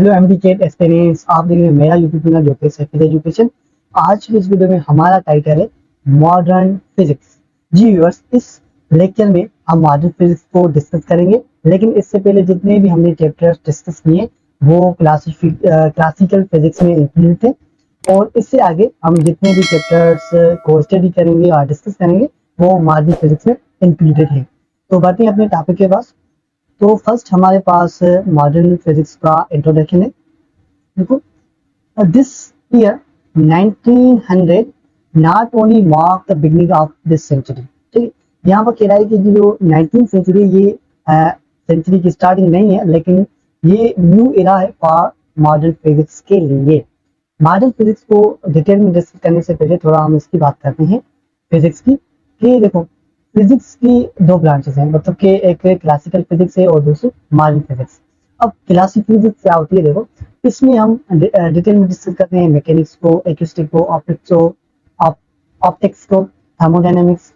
Hello MDCAT experience, आप देख रहे हैं मेरा यूट्यूब चैनल जो कि सेक्रेट एजुकेशन। आज की इस वीडियो में हमारा टाइटल है मॉडर्न फिजिक्स। जी व्यूअर्स, इस लेक्चर में हम मॉडर्न फिजिक्स को डिस्कस करेंगे, लेकिन इससे पहले जितने भी हमने चैप्टर्स डिस्कस किए वो क्लासिकल फिजिक्स में इंक्लूड थे, और इससे आगे हम जितने भी चैप्टर्स को स्टडी करेंगे और डिस्कस करेंगे वो मॉडर्न फिजिक्स में इंक्लूडेड है। तो बढ़ते हैं अपने टॉपिक के पास। तो फर्स्ट हमारे पास मॉडर्न फिजिक्स का इंट्रोडक्शन है। देखो, this year 1900 not only mark the beginning of this century. ठीक है, यहाँ पर कह रहा है कि जो 19th सेंचुरी ये सेंचुरी की स्टार्टिंग नहीं है, लेकिन ये न्यू एरा है फॉर मॉडर्न फिजिक्स के लिए। मॉडर्न फिजिक्स को डिटेल में डिस्कस करने से पहले थोड़ा हम इसकी बात करते हैं फिजिक्स की। कि देखो, फिजिक्स की दो ब्रांचेस हैं, मतलब कि एक क्लासिकल फिजिक्स है और दूसरी मॉडर्न फिजिक्स। अब क्लासिकल फिजिक्स क्या होती है, देखो इसमें हम डिटेल में डिस्कस करते हैं मैकेनिक्स को, एक्यूस्टिक को, ऑप्टिक्स को, थर्मोडायनेमिक्स,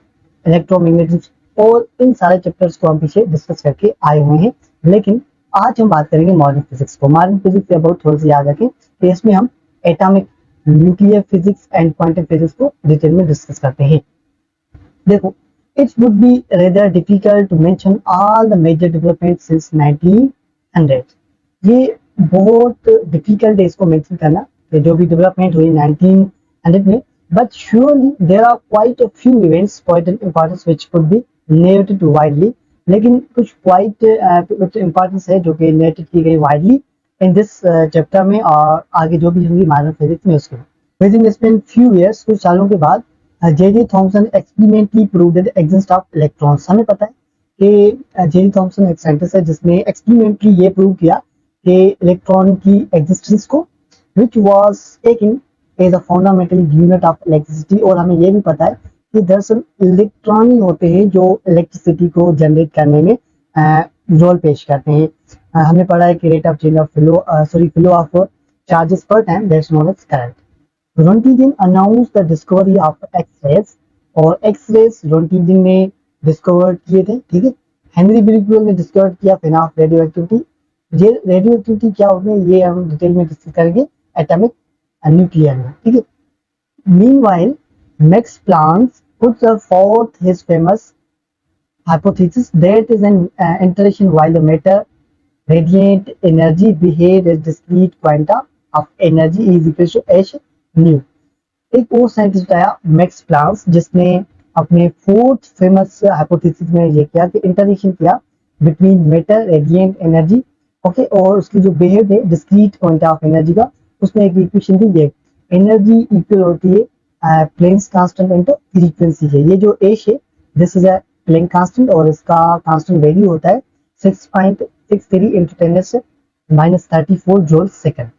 इलेक्ट्रोमैग्नेटिक्स, और इन सारे चैप्टर्स को हम पीछे डिस्कस करके आए हुए हैं। लेकिन आज हम बात करेंगे मॉडर्न फिजिक्स को। मॉडर्न फिजिक्स से बहुत थोड़ी सी याद रखें कि इसमें हम atomic, nuclear physics and quantum physics को डिटेल में डिस्कस करते हैं। देखो, it would be rather difficult to mention all the major developments since 1900। ये बहुत डिफिकल्ट है इसको मेंशन करना कि जो भी डेवलपमेंट हुई 1900 में, but surely there are quite a few events quite importance which could be narrated widely. लेकिन कुछ क्वाइट इंपॉर्टेंस है जो कि नरेटेड की गई वाइडली इन दिस चैप्टर में, और आगे जो भी होंगी मॉडर्न फिजिक्स में उसके विदिन स्पेन फ्यू ईयर्स, कुछ सालों के बाद J Thomson experimentally proved the existence of electrons. हमें पता है कि जे थॉमसन एक साइंटिस्ट है जिसने एक्सपेरिमेंटली ये प्रूव किया कि इलेक्ट्रॉन की एग्जिस्टेंस को, which was taken as a fundamental unit of electricity. और हमें ये भी पता है कि दरअसल इलेक्ट्रॉन ही होते हैं जो इलेक्ट्रिसिटी को जनरेट करने में रोल पेश करते हैं। हमने पढ़ा है कि rate of change of flow of charges per time, that's known as current. Roentgen announce the discovery of X-rays, और एक्स-रेज रोंटिजिन ने डिस्कवर किए थे। ठीक है, हेनरी ब्रिगवेल ने डिस्कवर किया फिर ऑफ रेडियो एक्टिविटी। ये रेडियो एक्टिविटी क्या होती है ये हम डिटेल में डिस्कस करेंगे एटॉमिक न्यूक्लियर में। ठीक है, meanwhile Max Planck puts forth his famous hypothesis that is an interaction while the matter radiant energy behave as discrete quanta of energy is equal to h nu। एक और scientist आया max Planck, जिसने अपने fourth famous hypothesis में ये किया कि interaction किया between matter radiant energy, okay, और उसकी जो बिहेव है डिस्क्रीट क्वांटा ऑफ एनर्जी का। उसने एक इक्वेशन दी है, एनर्जी इक्वल होती है प्लैंक्स कांस्टेंट इनटू फ्रीक्वेंसी है। ये जो एच है this is a Planck constant, और इसका कांस्टेंट वैल्यू होता है 6.63 into 10⁻34 joule second.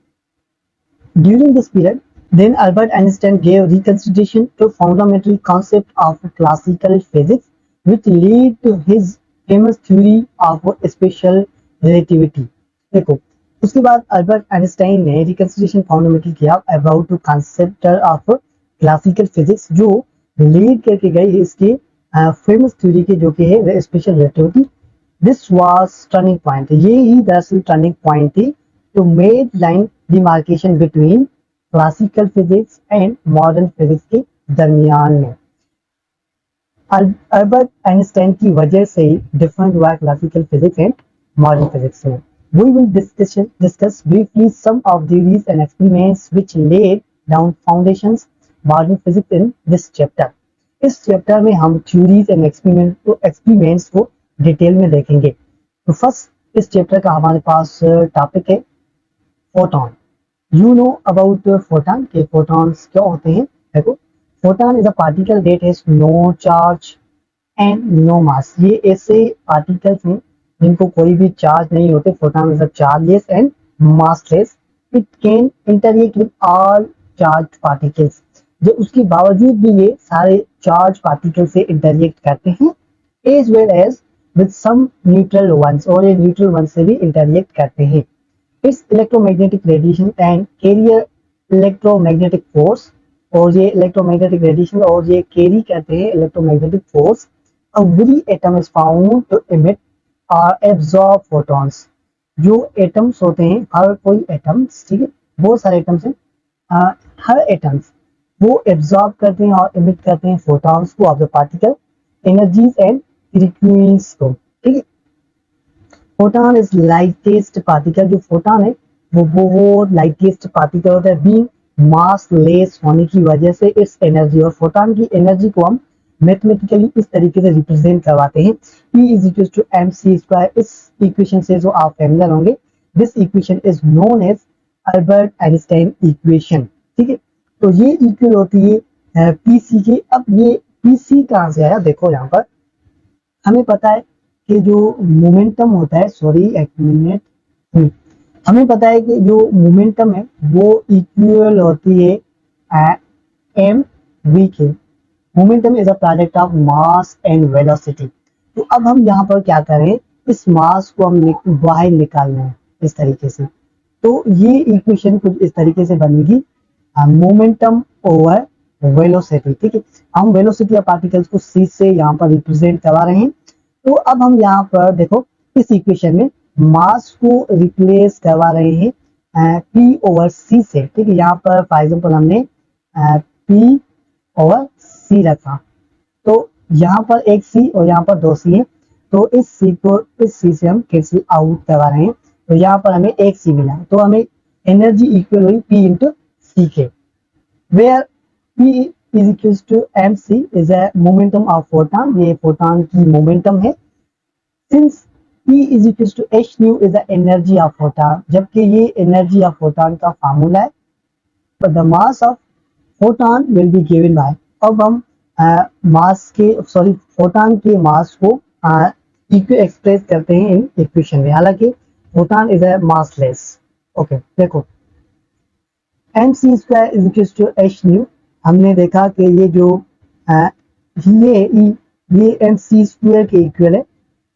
During this period, then Albert Einstein gave reconsideration to fundamental concept of classical physics, which led to his famous theory of special relativity। देखो, उसके बाद Albert Einstein ने reconsideration fundamental किया about concept of classical physics, जो lead करके गई इसके famous theory के, जो कि है special relativity. This was turning point, ये ही दरअसल टर्निंग पॉइंट थी to make line demarcation between classical physics and modern physics के दरमियान में। अल्बर्ट आइंस्टाइन की वजह से ही डिफरेंट हुआ classical physics and modern physics में। We will discuss briefly some of theories and experiments which laid down foundations modern physics in this chapter। इस chapter में हम थ्योरीज एंड एक्सपेरिमेंट्स को डिटेल में देखेंगे। तो फर्स्ट इस चैप्टर का हमारे पास टॉपिक है photon. You know about photon के फोटॉन्स क्या होते हैं। देखो, photon is a particle that has no charge and no mass. ये ऐसे पार्टिकल्स हैं जिनको कोई भी चार्ज नहीं होते। Photon is a chargeless and massless. It can interact with all charge particles. जो उसके बावजूद भी ये सारे चार्ज पार्टिकल से इंटरएक्ट करते हैं, as well as with some neutral ones, और ये न्यूट्रल वंस से भी इंटरएक्ट करते हैं। इस electromagnetic radiation and carrier electromagnetic force, और ये इलेक्ट्रोमैग्नेटिक रेडिएशन और ये कैरी करते हैं electromagnetic force. A very atom is found to emit or absorb photons। जो एटम्स होते हैं, हर कोई एटम्स, ठीक है, बहुत सारे एटम्स हैं, हर एटम्स वो एब्जॉर्ब करते हैं और इमिट करते हैं फोटॉन्स को of the particle energies and frequencies को, ठीक है। फोटॉन इज लाइटेस्ट पार्टिकल, जो फोटॉन है वो बहुत लाइटेस्ट पार्टिकल होता है, बीइंग मास लेस होने की वजह से इस एनर्जी, और फोटॉन की एनर्जी को हम मैथमेटिकली इस तरीके से रिप्रेजेंट करवाते हैं, E is equal to mc²। इस इक्वेशन से जो आप फैमिलियर होंगे, this equation is known as Albert Einstein equation, ठीक है। तो ये इक्वल होती है पीसी की। अब ये पीसी कहाँ से आया, देखो यहाँ पर हमें पता है कि जो मोमेंटम होता है, सॉरी एक मिनट, हमें पता है कि जो मोमेंटम है वो इक्वल होती है एम वी के। Momentum is a product of mass and velocity. तो अब हम यहाँ पर क्या करें, इस मास को हम बाहर निकालना है इस तरीके से। तो ये इक्वेशन कुछ इस तरीके से बनेगी, मोमेंटम ओवर वेलोसिटी, ठीक है। हम वेलोसिटी ऑफ पार्टिकल्स को सी से यहाँ पर रिप्रेजेंट करवा रहे हैं। तो अब हम यहाँ पर देखो इस इक्वेशन में मास को रिप्लेस करवा रहे हैं पी ओवर सी से, ठीक है। यहाँ पर फॉर एग्जाम्पल हमने पी ओवर सी रखा, तो यहाँ पर एक सी और यहाँ पर दो सी है, तो इस सी को इस सी से हम कैंसिल आउट करवा रहे हैं, तो यहाँ पर हमें एक सी मिला, तो हमें एनर्जी इक्वल हुई पी इंटू सी के, where P is equal to M C is a momentum of photon, ये फोटॉन की मोमेंटम है। सिंस P is equals to h nu is the energy of photon, जबकि ये एनर्जी ऑफ फोटॉन का formula है, but the mass of photon will be given by, अब हम मास के सॉरी फोटॉन के मास को एक्सप्रेस करते हैं इन इक्वेशन में, हालांकि photon is a massless. Okay देखो mc² is equal to h nu, हमने देखा कि ये जो ये mc² के इक्वल है,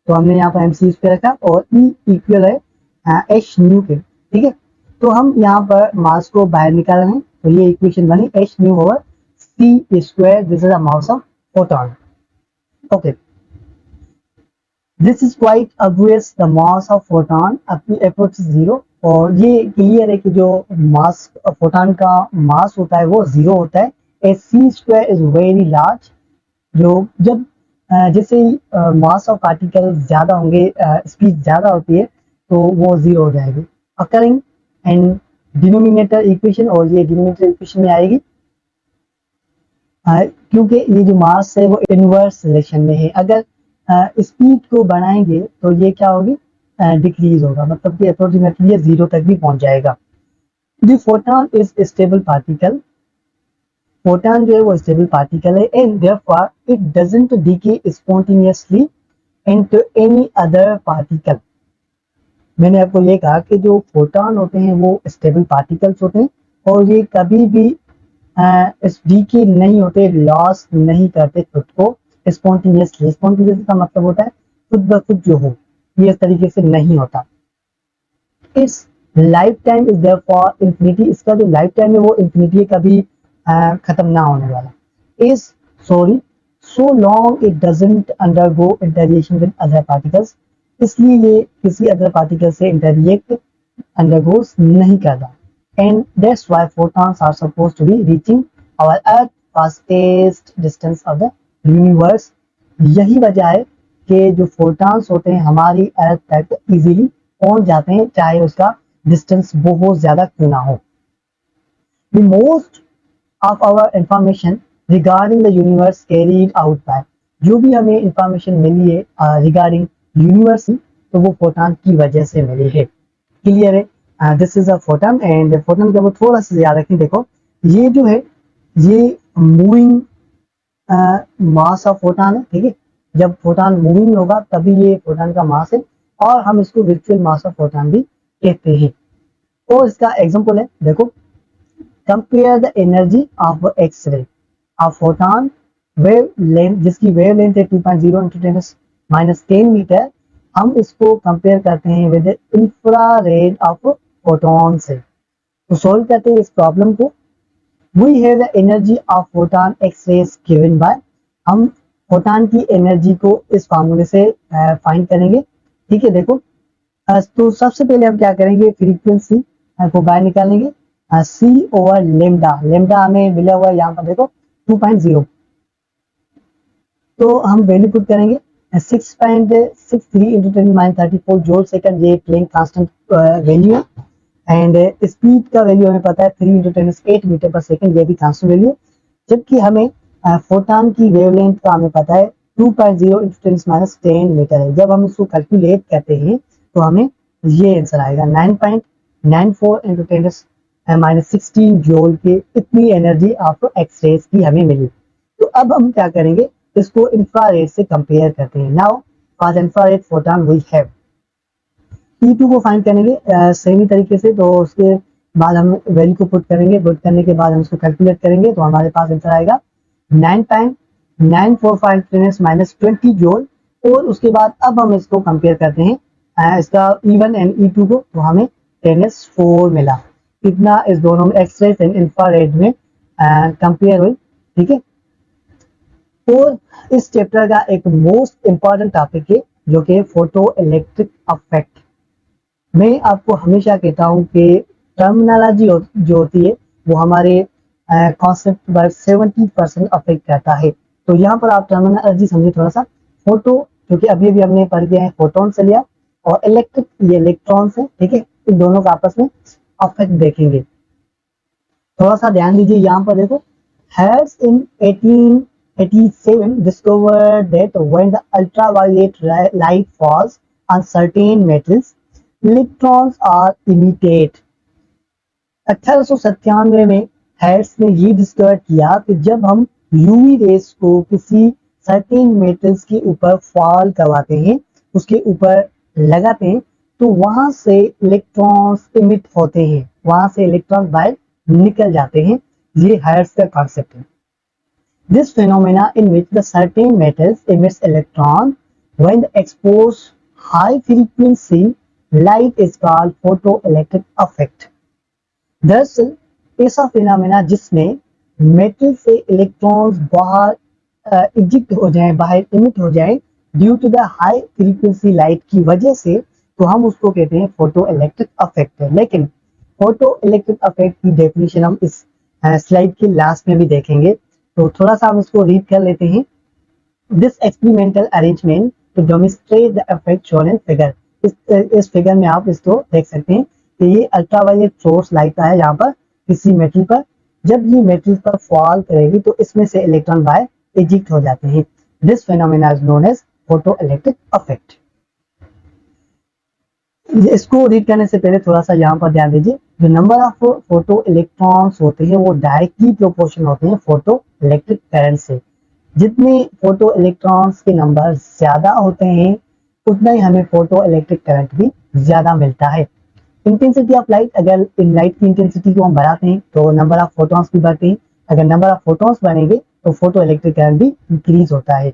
तो हमने यहाँ पर mc² रखा और E इक्वल है h न्यू के, ठीक है। तो हम यहाँ पर मास को बाहर निकाल रहे हैं, तो ये इक्वेशन बनी h new over c², this is the mass of photon. Okay, this is quite obvious, the mass of photon approach 0, और ये क्लियर है कि जो मास फोटॉन का मास होता है वो 0 होता है, ए c² इज वेरी लार्ज, जो जब जैसे मास ऑफ पार्टिकल ज्यादा होंगे, स्पीड ज्यादा होती है, तो वो 0 हो जाएगी, अकरिंग एंड डिनोमिनेटर इक्वेशन, और ये डिनोमिनेटर इक्वेशन में आएगी क्योंकि ये जो मास है वो इनवर्स रिलेशन में है। अगर स्पीड को बढ़ाएंगे तो ये क्या होगी, डिक्रीज होगा, मतलब कि अप्रोक्सीमेटली ये 0 तक भी पहुंच जाएगा। The photon is stable particle, photon जो है वो स्टेबल पार्टिकल है, and therefore it doesn't decay spontaneously into any other particle. मैंने आपको ये कहा कि जो फोटॉन होते हैं वो स्टेबल पार्टिकल्स होते हैं, और ये कभी भी डीके नहीं होते, लॉस नहीं करते खुद को स्पॉन्टेनियसली। स्पॉन्टेनियस का मतलब होता है खुद ब खुद जो हो, ये इस तरीके से नहीं होता। It's life time is therefore infinity, इसका जो लाइफ टाइम है वो इंफिनिटी, कभी खत्म ना होने वाला। Is sorry so long it doesn't undergo interaction with other particles, इसलिए ये किसी अदर पार्टिकल से इंटररिएक्ट अंडरगोस नहीं करता। And that's why photons are supposed to be reaching our earth fastest distance of the universe. यही वजह है कि जो फोटॉन्स होते हैं हमारी अर्थ तक इजीली पहुंच जाते हैं, चाहे उसका डिस्टेंस बहुत ज्यादा क्यों ना हो। The most of our information regarding the universe carried out by, जो भी हमें इंफॉर्मेशन मिली है रिगार्डिंग यूनिवर्स, तो वो फोटॉन की वजह से मिली है। क्लियर है, this is a photon, and photon का वो थोड़ा सा याद रखें, देखो ये जो है ये मूविंग मास ऑफ फोटॉन है, ठीक है। जब फोटॉन मूविंग होगा तभी ये फोटॉन का मास है, और हम इसको वर्चुअल मास ऑफ फोटॉन भी कहते हैं। तो इसका एग्जांपल है, देखो compare the energy of X-ray of photon wavelength, जिसकी वेवलेंथ है 2.0 × 10 मीटर, हम इसको कंपेयर करते हैं विद इंफ्रारेड ऑफ फोटॉन से। तो सॉल्व करते हैं इस प्रॉब्लम को। We have the energy of photon X-rays given by, हम फोटॉन की एनर्जी को इस फार्मूले से फाइंड करेंगे, ठीक है। देखो तो सबसे पहले हम क्या करेंगे, फ्रीक्वेंसी को बाहर निकालेंगे, सी ओवर लेमडा, लेमडा हमें मिला हुआ है यहाँ पर देखो 2.0, तो हम वैल्यू पुट करेंगे 6.63 इंटू 10⁻34 जूल सेकंड, ये प्लेइंग कांस्टेंट वैल्यू है। एंड स्पीड का वैल्यू हमें पता है 3 इंटू 10⁸ मीटर पर सेकंड, ये भी कांस्टेंट वैल्यू है। जबकि हमें फोटॉन की वेवलेंथ का हमें पता है 2.0 इंटू 10⁻10 मीटर है। जब हम इसको कैलकुलेट करते हैं तो हमें ये आंसर आएगा 9.94 इंटू 10⁻16 जूल की इतनी एनर्जी ऑफ एक्सरेज की हमें मिली। तो अब हम क्या करेंगे, इसको इंफ्रारेड से कंपेयर करते हैं। Now for infrared photon we have E2 को फाइंड करेंगे सेम ही तरीके से, तो उसके बाद हम वैल्यू को पुट करेंगे, पुट करने के बाद हम इसको कैलकुलेट करेंगे तो हमारे पास आंसर आएगा 9.945 -20 जूल। और उसके बाद अब हम इसको कंपेयर करते हैं इसका E1 एंड E2 को, तो हमें 10s4 मिला। इतना इस दोनों में एक्सरे एंड इंफ्रारेड में कंपेयर हुई, ठीक है। और इस चैप्टर का एक मोस्ट इंपॉर्टेंट टॉपिक है जो कि फोटो इलेक्ट्रिक इफेक्ट। मैं आपको हमेशा कहता हूं कि टर्मिनोलॉजी जो होती है वो हमारे कॉन्सेप्ट पर 70% अफेक्ट करता है। तो यहाँ पर आप टर्मिनोलॉजी समझिए थोड़ा सा। फोटो, क्योंकि अभी अभी हमने पढ़ गया है फोटोन से लिया, और इलेक्ट्रिक ये इलेक्ट्रॉन्स है, ठीक है। इन दोनों का आपस में अफेक्ट देखेंगे, थोड़ा सा ध्यान दीजिए। यहाँ पर देखो, heads in 1887 discovered that when the ultraviolet light falls on certain metals, electrons are emitted। 1897 में हैड्स ने ये डिस्कवर किया कि जब हम यूवी रेस को किसी सर्टेन मेटल्स के ऊपर फॉल करवाते हैं, उसके ऊपर लगाते हैं, तो वहां से इलेक्ट्रॉन्स इमिट होते हैं, वहां से इलेक्ट्रॉन बाहर निकल जाते हैं। ये हैड्स का कॉन्सेप्ट है। This phenomena in which the certain metals emits electron when exposed high frequency light is called photoelectric effect। दरअसल ऐसा फिनोमेना जिसमें मेटल से इलेक्ट्रॉन्स बाहर इजिक्ट हो जाएं, बाहर इमिट हो जाएं due to the high frequency light की वजह से, तो हम उसको कहते हैं फोटो इलेक्ट्रिक इफेक्ट। लेकिन फोटो इलेक्ट्रिक इफेक्ट की डेफिनेशन हम इस स्लाइड के लास्ट में भी देखेंगे, तो थोड़ा सा हम इसको रीड कर लेते हैं। This experimental arrangement to demonstrate the effect shown in figure. इस फिगर में आप इसको देख सकते हैं कि ये अल्ट्रावायलेट सोर्स लाइट है यहाँ पर किसी मेटल पर। जब ये मेटल पर फॉल करेगी तो इसमें से इलेक्ट्रॉन बाहर इजिक्ट हो जाते हैं। This phenomena is known as photoelectric effect. इसको रीड करने से पहले थोड़ा सा यहाँ पर ध्यान दीजिए, जो नंबर ऑफ फोटो इलेक्ट्रॉन्स होते हैं वो डायरेक्टली प्रोपोर्शनल होते हैं फोटो इलेक्ट्रिक करंट से। जितने फोटो इलेक्ट्रॉन्स के नंबर ज्यादा होते हैं उतना ही हमें फोटो इलेक्ट्रिक करंट भी ज्यादा मिलता है। इंटेंसिटी ऑफ लाइट, अगर इन लाइट की इंटेंसिटी को हम बढ़ाते हैं तो नंबर ऑफ फोटॉन्स भी बढ़ते हैं। अगर नंबर ऑफ फोटॉन्स बढ़ेंगे तो फोटो इलेक्ट्रिक करंट भी इंक्रीज होता है।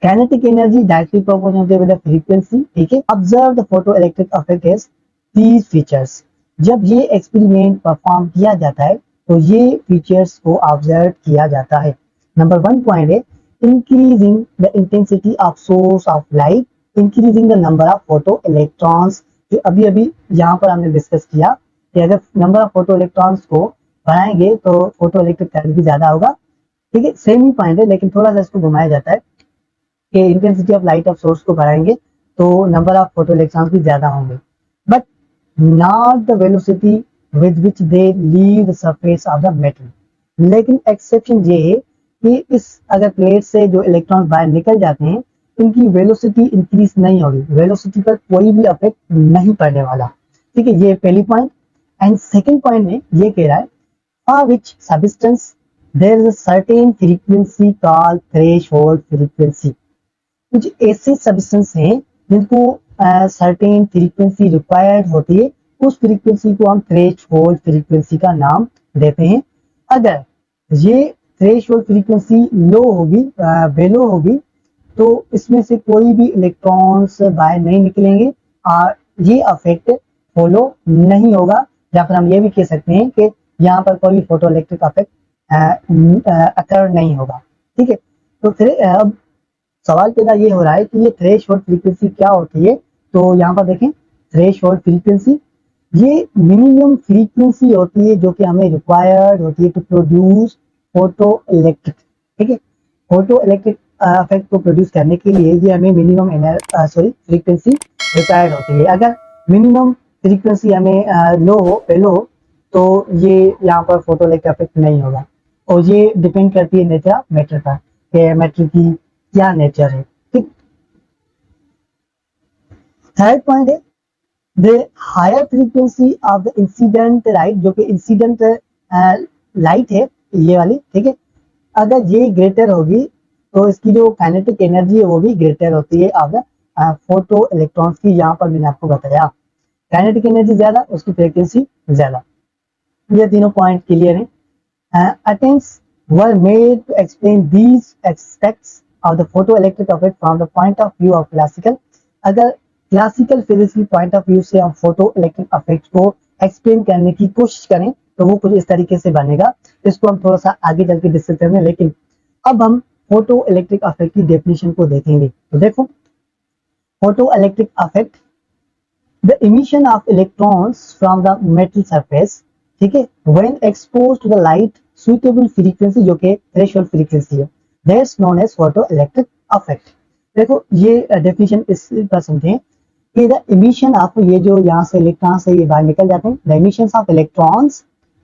Kinetic energy directly proportional with the frequency, ठीक है। Observe the photoelectric effect as these features। जब ये एक्सपेरिमेंट परफॉर्म किया जाता है तो ये फीचर्स को ऑब्जर्व किया जाता है। नंबर 1 पॉइंट है increasing the intensity of source of light, increasing the number of photo electrons. जो अभी अभी यहाँ पर हमने डिस्कस किया कि अगर नंबर ऑफ फोटो इलेक्ट्रॉन्स को बढ़ाएंगे तो फोटो इलेक्ट्रिक करंट भी ज्यादा होगा, ठीक है। सेम ही पॉइंट है, लेकिन थोड़ा सा इसको घुमाया जाता है कि intensity of light of source को बढ़ाएंगे तो नंबर ऑफ फोटो इलेक्ट्रॉन्स भी ज्यादा होंगे, but not the velocity with which they leave the surface of the metal. लेकिन एक्सेप्शन ये है कि इस अगर प्लेट से जो इलेक्ट्रॉन बाहर निकल जाते हैं इनकी वेलोसिटी इंक्रीज नहीं होगी, वेलोसिटी पर कोई भी इफेक्ट नहीं पड़ने वाला, ठीक है। ये पहली पॉइंट। एंड सेकेंड पॉइंट में ये कह रहा है for which substance there is a certain frequency called threshold frequency. कुछ ऐसे सब्सटेंस हैं जिनको सर्टेन फ्रीक्वेंसी रिक्वायर्ड होती है, उस फ्रीक्वेंसी को हम थ्रेशोल्ड फ्रीक्वेंसी का नाम देते हैं। अगर ये थ्रेशोल्ड फ्रीक्वेंसी लो होगी, बेलो होगी, तो इसमें से कोई भी इलेक्ट्रॉन्स बाहर नहीं निकलेंगे और ये इफेक्ट फॉलो नहीं होगा। या फिर हम ये भी कह सकते हैं कि यहाँ पर कोई फोटो इलेक्ट्रिक इफेक्ट अकर नहीं होगा, ठीक है। तो फिर अब सवाल पैदा ये हो रहा है कि ये थ्रेशोल्ड फ्रीक्वेंसी क्या होती है तो यहाँ पर देखें थ्रेशोल्ड फ्रीक्वेंसी, ये मिनिमम फ्रीक्वेंसी होती है जो कि हमें रिक्वायर्ड होती है टू प्रोड्यूस फोटो इलेक्ट्रिक, ठीक है। फोटो इलेक्ट्रिक इफेक्ट को प्रोड्यूस करने के लिए ये हमें मिनिमम फ्रीक्वेंसी रिक्वायर्ड होती है। अगर मिनिमम फ्रीक्वेंसी हमें लो हो तो ये यहाँ पर फोटो इलेक्ट्रिक इफेक्ट नहीं होगा। और ये डिपेंड करती है नेचर ऑफ मैटर पर कि मैटर की क्या नेचर है, ठीक। थर्ड पॉइंट है the higher frequency of the incident light, जो कि इंसिडेंट लाइट है ये वाली, ठीक है। अगर ये ग्रेटर होगी तो इसकी जो काइनेटिक एनर्जी है वो भी ग्रेटर होती है ऑफ द फोटो इलेक्ट्रॉन्स की। यहाँ पर मैंने आपको बताया काइनेटिक एनर्जी ज्यादा, उसकी फ्रीक्वेंसी ज्यादा। ये तीनों पॉइंट क्लियर है। attempts were made to explain these aspects of the photoelectric effect from the point of view of classical। अगर क्लासिकल फिजिक्स की पॉइंट ऑफ व्यू से हम फोटो इलेक्ट्रिक इफेक्ट को एक्सप्लेन करने की कोशिश करें तो वो कुछ इस तरीके से बनेगा। इसको हम थोड़ा सा आगे चल के डिस्कस करेंगे, लेकिन अब हम फोटो इलेक्ट्रिक इफेक्ट की डेफिनेशन को देखेंगे। तो देखो photoelectric effect the emission of electrons from the metal surface, ठीक है, when exposed to the light suitable frequency, जो कि थ्रेशोल्ड फ्रीक्वेंसी है, that's known as photoelectric effect. देखो ये डेफिनेशन इस पर समझें कि द इमिशन ऑफ, ये जो यहाँ से इलेक्ट्रॉन से ये बाहर निकल जाते हैं, the emissions of electrons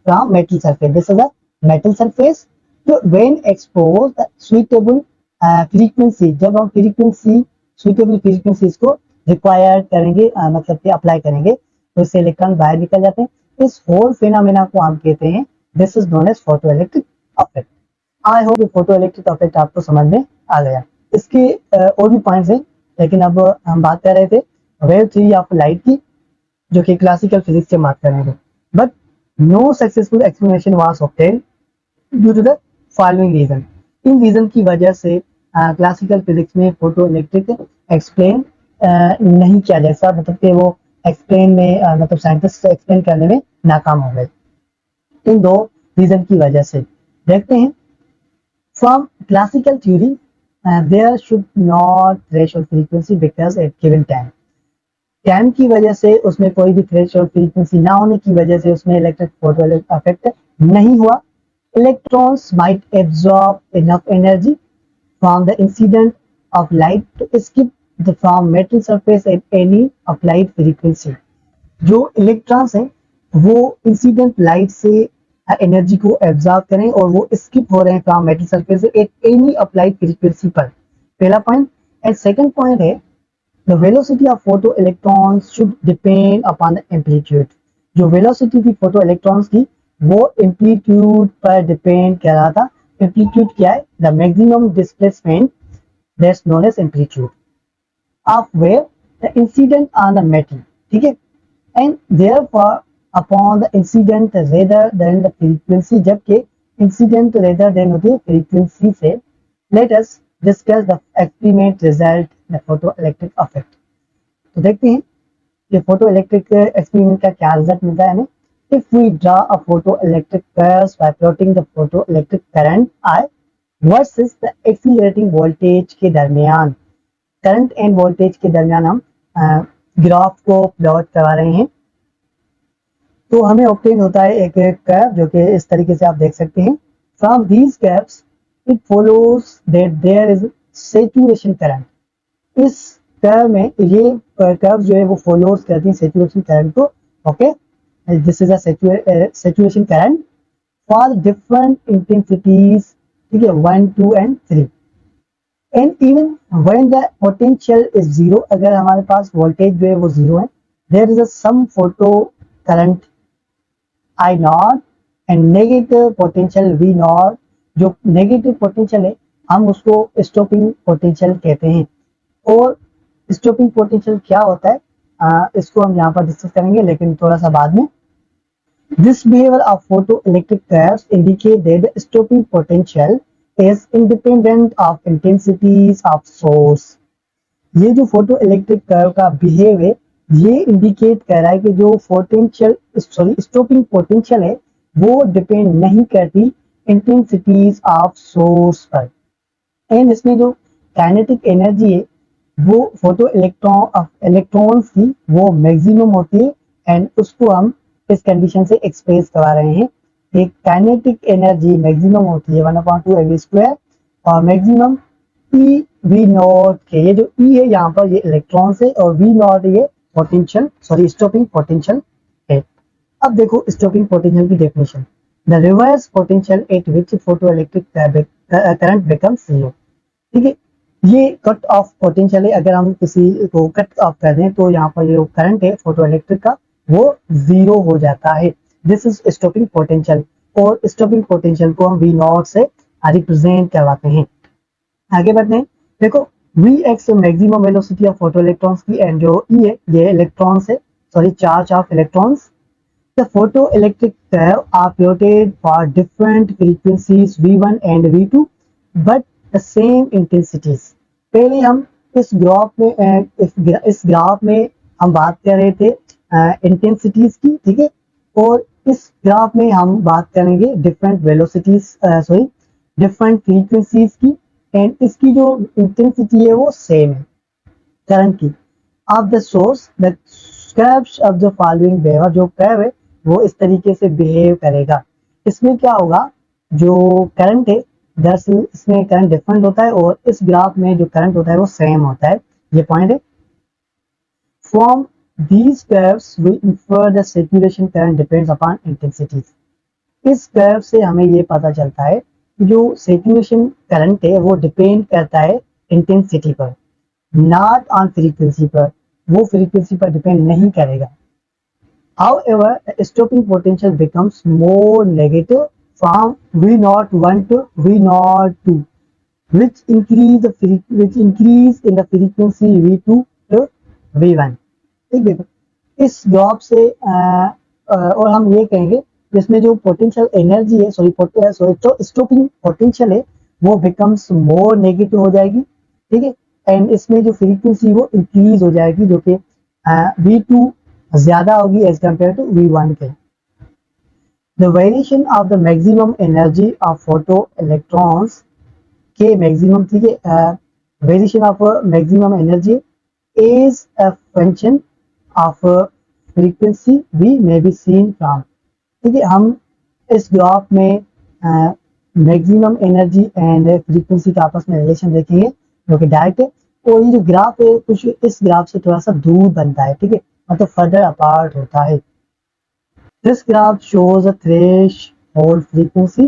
from metal surface, this is a metal surface, तो व्हेन एक्सपोज्ड सुइटेबल फ्रीक्वेंसी, जब हम फ्रीक्वेंसी सुइटेबल फ्रीक्वेंसीज को रिक्वायर करेंगे मतलब कि अप्लाई करेंगे तो इससे इलेक्ट्रॉन बाहर निकल जाते हैं। इस होल फिनोमेना को हम कहते हैं this is known as photoelectric effect. I hope ये फोटो इलेक्ट्रिक इफेक्ट आपको समझ में आ गया। इसके और भी पॉइंट्स हैं, लेकिन अब हम बात कर रहे थे वेव थ्योरी ऑफ लाइट की, जो कि क्लासिकल फिजिक्स से बात कर रहे थे, but no successful explanation was obtained due to the following reason. इन रीजन की वजह से क्लासिकल फिजिक्स में फोटो इलेक्ट्रिक एक्सप्लेन नहीं किया जैसा, मतलब कि वो एक्सप्लेन में मतलब साइंटिस्ट से एक्सप्लेन करने में नाकाम हो गए इन दो रीजन की वजह से। देखते हैं from classical theory there should not threshold frequency because at given time की वजह से उसमें कोई भी थ्रेशोल्ड फ्रीक्वेंसी ना होने की वजह से उसमें इलेक्ट्रिक फोटो इफेक्ट नहीं हुआ। Electrons might absorb enough energy from the incident of light to skip the from metal surface at any applied frequency. जो इलेक्ट्रॉन्स हैं वो इंसिडेंट लाइट से एनर्जी को एब्जॉर्ब करें और वो स्किप हो रहे हैं from metal surface at any applied frequency पर, पहला पॉइंट। एंड सेकंड पॉइंट है the velocity of photo electrons should depend upon the amplitude। जो वेलोसिटी थी फोटो इलेक्ट्रॉन्स की वो एम्पलीट्यूड पर डिपेंड कर रहा था। एम्पलीट्यूड क्या है? The maximum displacement that's known as amplitude of wave the incident on the metal, ठीक है। And therefore upon the incident rather than the frequency, जबकि इंसिडेंट रेदर देन होती है फ्रीक्वेंसी से। Let us discuss the experiment result the photoelectric effect. तो देखते हैं कि फोटो इलेक्ट्रिक एक्सपेरिमेंट का क्या रिजल्ट मिलता है हमें। If we draw a photoelectric curve by plotting the photoelectric current I versus the accelerating voltage के दरमियान, करंट एंड वोल्टेज के दरमियान हम ग्राफ को प्लॉट करवा रहे हैं, तो हमें ऑब्टेन होता है एक कर्व जो कि इस तरीके से आप देख सकते हैं। From these curves it follows that there is saturation current. इस कर्व में ये कर्व जो है वो फॉलोज करती है सैचुरेशन करंट को, okay. This is a saturation current for different intensities, ठीक है, 1, 2 and 3। And even when the potential is zero, अगर हमारे पास वोल्टेज जो है वो जीरो है, there is a some photo current I naught and negative potential we naught. जो नेगेटिव पोटेंशियल है हम उसको स्टॉपिंग पोटेंशियल कहते हैं। और स्टॉपिंग पोटेंशियल क्या होता है इसको हम यहाँ पर डिस्कस करेंगे, लेकिन थोड़ा सा बाद में। This behaviour of photo electric curves indicate that the stopping potential is independent of intensities of source. ये जो फोटो इलेक्ट्रिक कर्व का बिहेव है ये इंडिकेट कर रहा है कि जो स्टॉपिंग पोटेंशियल है वो डिपेंड नहीं करती इंटेंसिटीज ऑफ सोर्स पर। एंड इसमें जो काइनेटिक एनर्जी है वो फोटो इलेक्ट्रॉन्स की वो मैक्सिमम होती है, एंड उसको हम इस कंडीशन से एक्सप्रेस करवा रहे हैं। एक काइनेटिक एनर्जी मैक्सिमम होती है 1/2 mv स्क्वायर, और मैक्सिमम ई वी नॉट के, ये जो ई है यहाँ पर ये इलेक्ट्रॉन्स है, और वी नॉट ये पोटेंशियल, सॉरी स्टॉपिंग पोटेंशियल है। अब देखो स्टॉपिंग पोटेंशियल की definition, the reverse potential at which photo electric current becomes zero. ठीक है, ये कट ऑफ पोटेंशियल है, अगर हम किसी को कट ऑफ कर दें तो यहाँ पर जो करंट है फोटो इलेक्ट्रिक का वो जीरो हो जाता है। दिस इज स्टॉपिंग पोटेंशियल, और स्टॉपिंग पोटेंशियल को हम वी नॉट से रिप्रेजेंट करवाते हैं। आगे बढ़ते हैं, देखो V x maximum velocity of photoelectrons की, एंड जो ई है ये इलेक्ट्रॉन्स है, sorry charge of electrons. The photoelectric curve are plotted for different frequencies V1 and V2, but the same intensities. पहले हम इस ग्राफ में इस ग्राफ में हम बात कर रहे थे इंटेंसिटीज की, ठीक है, और इस ग्राफ में हम बात करेंगे different velocities, sorry different frequencies की, एंड इसकी जो इंटेंसिटी है वो सेम है करंट की। Of the source the curves of the following behave, जो कर्व है वो इस तरीके से बिहेव करेगा। इसमें क्या होगा, जो करंट है दरअसल इसमें करंट डिफरेंट होता है, और इस ग्राफ में जो करंट होता है वो सेम होता है, ये पॉइंट है। From these curves we infer the circulation current depends upon intensities. इस कर्व से हमें ये पता चलता है कि जो सर्कुलेशन करंट है वो डिपेंड करता है इंटेंसिटी पर, नॉट ऑन फ्रीक्वेंसी पर, वो फ्रीक्वेंसी पर डिपेंड नहीं करेगा। However, the stopping potential becomes more negative from V01 to V02, which increase in the frequency V2 to V1। ठीक है, इस ग्राफ से और हम ये कहेंगे जिसमें जो पोटेंशियल एनर्जी है, सॉरी स्टॉपिंग पोटेंशियल है वो बिकम्स मोर नेगेटिव हो जाएगी, ठीक है, एंड इसमें जो फ्रीक्वेंसी वो इंक्रीज हो जाएगी, जो कि V2 ज्यादा होगी एज कम्पेयर टू V1 के। The variation of the maximum energy of photoelectrons के मैक्सिमम, ठीक है, variation of maximum energy is a function of frequency V may be seen from. ठीक है, हम इस ग्राफ में मैक्सिमम एनर्जी एंड फ्रीक्वेंसी का आपस में रिलेशन देखेंगे जो कि डायरेक्ट है, और ये जो ग्राफ है कुछ इस ग्राफ से थोड़ा सा दूर बनता है, ठीक है, मतलब फर्दर अपार्ट होता है। This graph shows a threshold frequency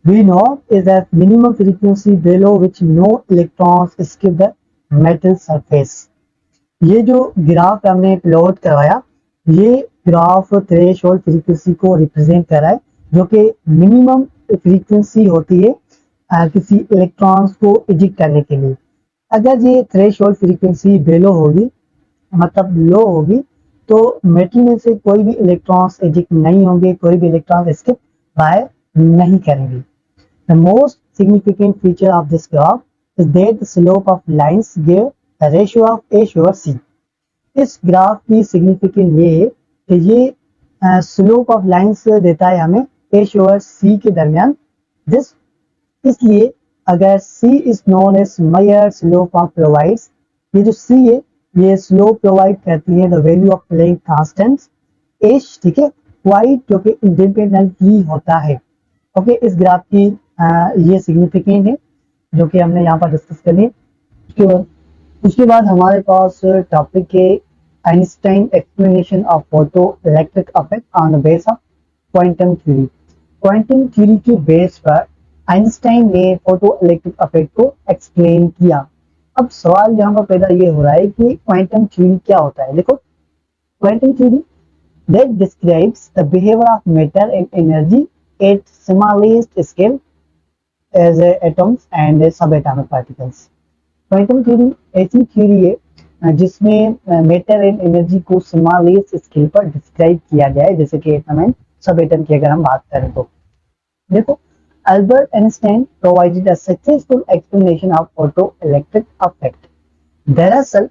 V naught is a minimum frequency below which no electrons skip the metal surface. ये जो ग्राफ हमने प्लॉट करवाया, ये ग्राफ थ्रेशोल्ड फ्रीक्वेंसी को रिप्रेजेंट कर रहा है, जो कि मिनिमम फ्रीक्वेंसी होती है किसी इलेक्ट्रॉन्स को इजेक्ट करने के लिए। अगर ये थ्रेशोल्ड फ्रीक्वेंसी बिलो होगी, मतलब लो होगी, तो मेटल में से कोई भी इलेक्ट्रॉन्स इजेक्ट नहीं होंगे, कोई भी इलेक्ट्रॉन स्किप बाय नहीं करेंगे। The most significant feature of this graph is that the slope of lines give the ratio of a over c. इस ग्राफ की सिग्निफिकेंट ये है कि ये स्लोप ऑफ लाइंस देता है हमें ए ओवर सी के दरमियान। दिस इसलिए अगर C is known as mayor slope of provides, ये जो C है ये स्लोप प्रोवाइड करती है the value of playing constants H, ठीक है, वाई जो कि इंडिपेंडेंटली होता है। ओके, इस ग्राफ की ये सिग्निफिकेंट है जो कि हमने यहाँ पर डिस्कस कर ली। उसके बाद हमारे पास टॉपिक है Einstein explanation of photo electric effect on the base of quantum theory. Quantum theory के बेस पर आइंस्टाइन ने फोटो इलेक्ट्रिक इफेक्ट को एक्सप्लेन किया। अब सवाल यहाँ पर पैदा ये हो रहा है कि क्वांटम थ्योरी क्या होता है। देखो, quantum theory that describes the behavior of matter and energy at smallest scale as atoms and subatomic particles। Quantum theory ऐसी थ्योरी है जिसमें मैटर एंड एनर्जी को स्मॉलेस्ट स्केल पर डिस्क्राइब किया गया है, जैसे कि एटम एंड सब एटम की अगर हम बात करें तो। देखो, Albert Einstein provided a successful explanation of photo electric effect. दरअसल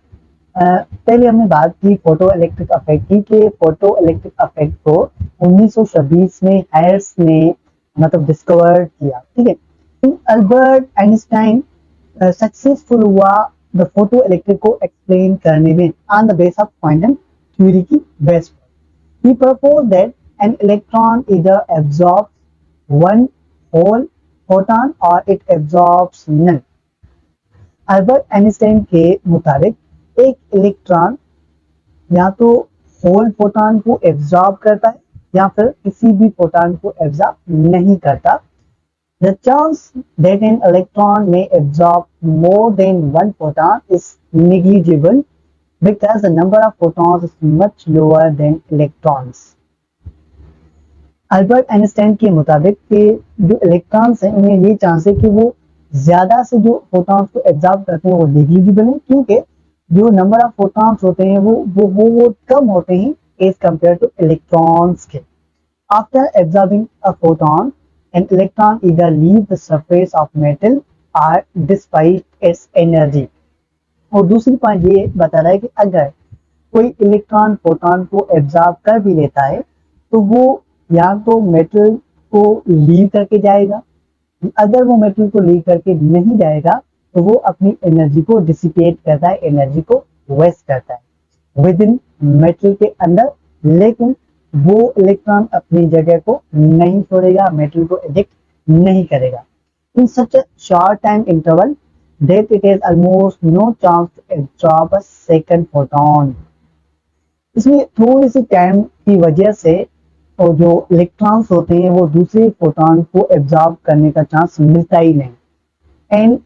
पहले हमने बात की फोटो इलेक्ट्रिक इफेक्ट की, कि फोटो इलेक्ट्रिक इफेक्ट को 1926 में हैर्स ने मतलब डिस्कवर किया, ठीक है। अल्बर्ट आइंस्टाइन सक्सेसफुल हुआ द फोटो इलेक्ट्रिक को एक्सप्लेन करने में on the base of quantum theory की बेस पर ही प्रपोज दैट एन इलेक्ट्रॉन इधर एब्जॉर्ब्स वन होल फोटॉन और इट एब्जॉर्ब्स नन। अल्बर्ट आइंस्टाइन के मुताबिक एक इलेक्ट्रॉन या तो होल फोटॉन को एब्जॉर्ब करता है या फिर किसी भी फोटॉन को एब्जॉर्ब नहीं करता। The chance that an electron may absorb more than one photon is negligible because the number of photons is much lower than electrons. Albert आइंस्टाइन के मुताबिक कि जो इलेक्ट्रॉन्स हैं उनमें ये चांस है कि वो ज्यादा से जो फोटॉन्स को एब्जॉर्ब करते हैं वो नेग्लिजिबल है, क्योंकि जो नंबर ऑफ फोटॉन्स होते हैं वो कम होते हैं एज कंपेयर टू इलेक्ट्रॉन्स के। After absorbing a photon an electron either leaves the surface of metal or despite its energy। और दूसरी पॉइंट ये बता रहा है कि अगर कोई इलेक्ट्रॉन फोटॉन को एब्जॉर्ब कर भी लेता है तो वो या तो मेटल को लीव करके जाएगा, अगर वो मेटल को लीव करके नहीं जाएगा तो वो अपनी एनर्जी को डिसिपेट करता है, एनर्जी को वेस्ट करता है विद इन मेटल के अंदर, लेकिन वो इलेक्ट्रॉन अपनी जगह को नहीं छोड़ेगा, मेटल को इजेक्ट नहीं करेगा। In such a short time interval that it is almost no chance to absorb a second photon. इसमें थोड़ी सी टाइम की वजह से और जो इलेक्ट्रॉन्स होते हैं वो दूसरे फोटॉन को एब्जॉर्ब करने का चांस मिलता ही नहीं। And